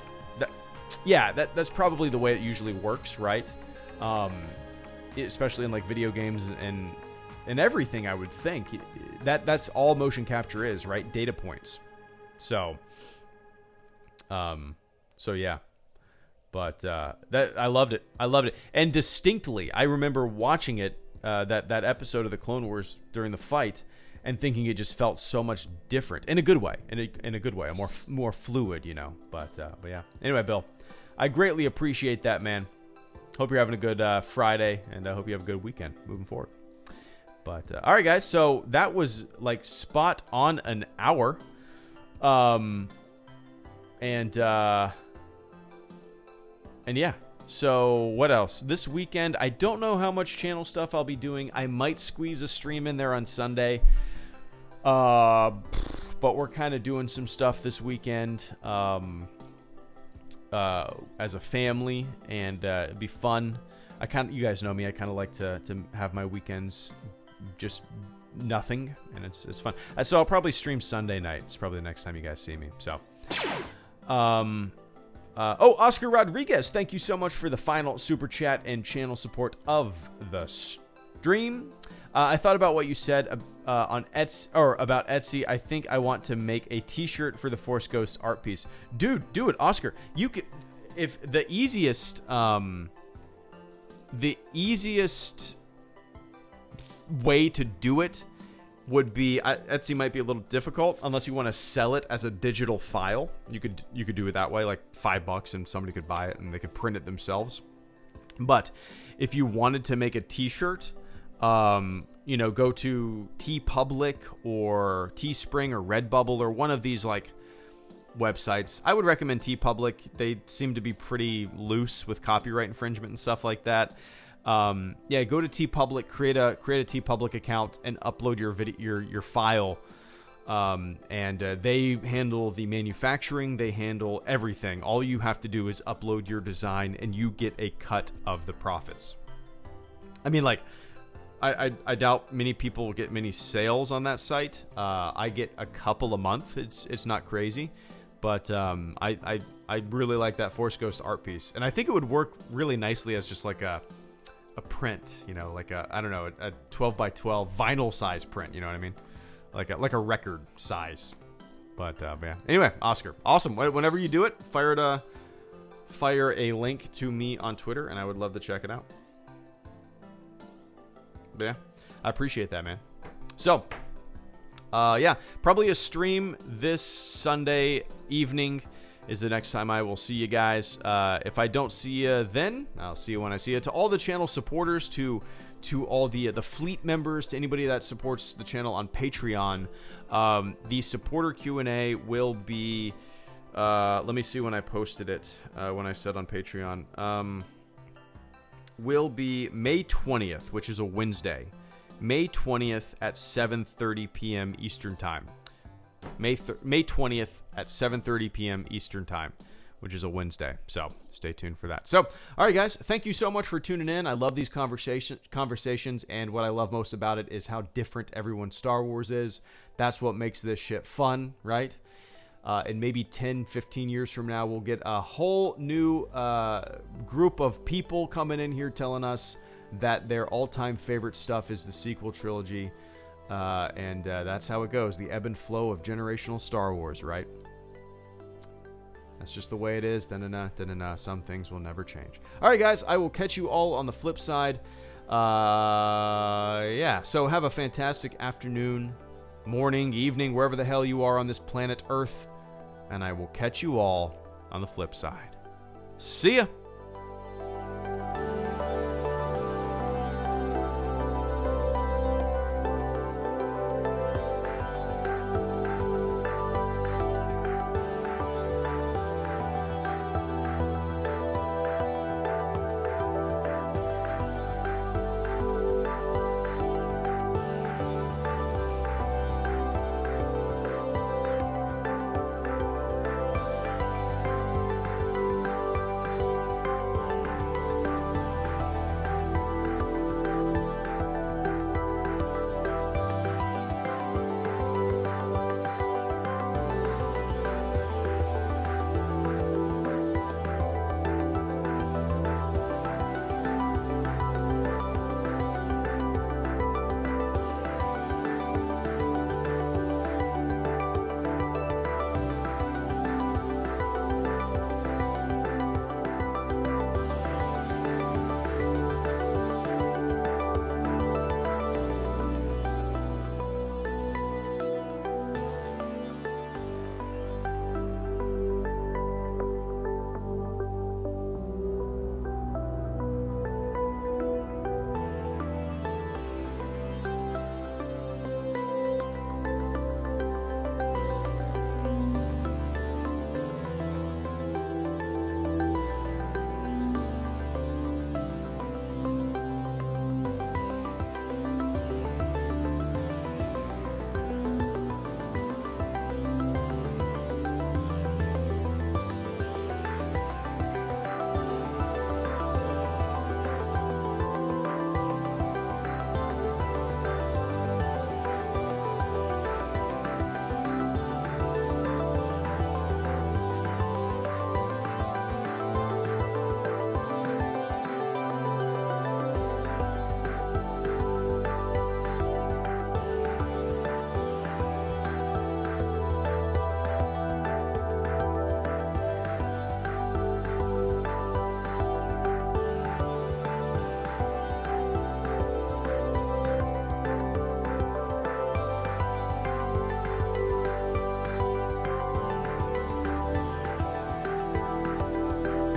Yeah, that's probably the way it usually works, right? Especially in like video games and everything, I would think. That's all motion capture is, right? Data points. So yeah. But that I loved it. And distinctly, I remember watching it, that episode of the Clone Wars during the fight, and thinking it just felt so much different in a good way, in a good way, a more fluid, you know. But yeah. Anyway, Bill, I greatly appreciate that, man. Hope you're having a good Friday, and I hope you have a good weekend moving forward. But all right, guys. So that was like spot on an hour. And yeah. So what else? This weekend, I don't know how much channel stuff I'll be doing. I might squeeze a stream in there on Sunday. But we're kind of doing some stuff this weekend as a family, and it'd be fun. You guys know me. I kind of like to have my weekends just nothing, and it's fun. So I'll probably stream Sunday night. It's probably the next time you guys see me. So, Oscar Rodriguez, thank you so much for the final super chat and channel support of the stream. I thought about what you said on Etsy, or about Etsy. I think I want to make a T-shirt for the Force Ghosts art piece. Dude, do it, Oscar. You could, if the easiest way to do it would be, Etsy might be a little difficult unless you want to sell it as a digital file. You could do it that way, like $5, and somebody could buy it and they could print it themselves. But if you wanted to make a T-shirt, you know, go to TeePublic or Teespring or Redbubble or one of these like websites. I would recommend TeePublic. They seem to be pretty loose with copyright infringement and stuff like that. Yeah, go to TeePublic, create a TeePublic account, and upload your file. And they handle the manufacturing. They handle everything. All you have to do is upload your design, and you get a cut of the profits. I mean, like, I doubt many people get many sales on that site. I get a couple a month. It's not crazy, but I really like that Force Ghost art piece, and I think it would work really nicely as just like a print, you know, like a, I don't know, a 12 by 12 vinyl size print, you know what I mean? Like a record size. But yeah. Anyway, Oscar, awesome. Whenever you do it, fire a link to me on Twitter, and I would love to check it out. But yeah, I appreciate that, man. So, yeah, probably a stream this Sunday evening is the next time I will see you guys. If I don't see you then, I'll see you when I see you. To all the channel supporters, to all the fleet members, to anybody that supports the channel on Patreon, the supporter Q&A will be, let me see when I posted it, when I said on Patreon, will be May 20th, which is a Wednesday. May 20th at 7:30 p.m. Eastern Time. May 20th at 7:30 p.m. Eastern Time, which is a Wednesday. So stay tuned for that. So, all right, guys, thank you so much for tuning in. I love these conversations, and what I love most about it is how different everyone's Star Wars is. That's what makes this shit fun, right? And maybe 10, 15 years from now, we'll get a whole new group of people coming in here telling us that their all-time favorite stuff is the sequel trilogy. And that's how it goes. The ebb and flow of generational Star Wars, right? That's just the way it is. Some things will never change. All right, guys. I will catch you all on the flip side. Yeah. So have a fantastic afternoon, morning, evening, wherever the hell you are on this planet Earth. And I will catch you all on the flip side. See ya.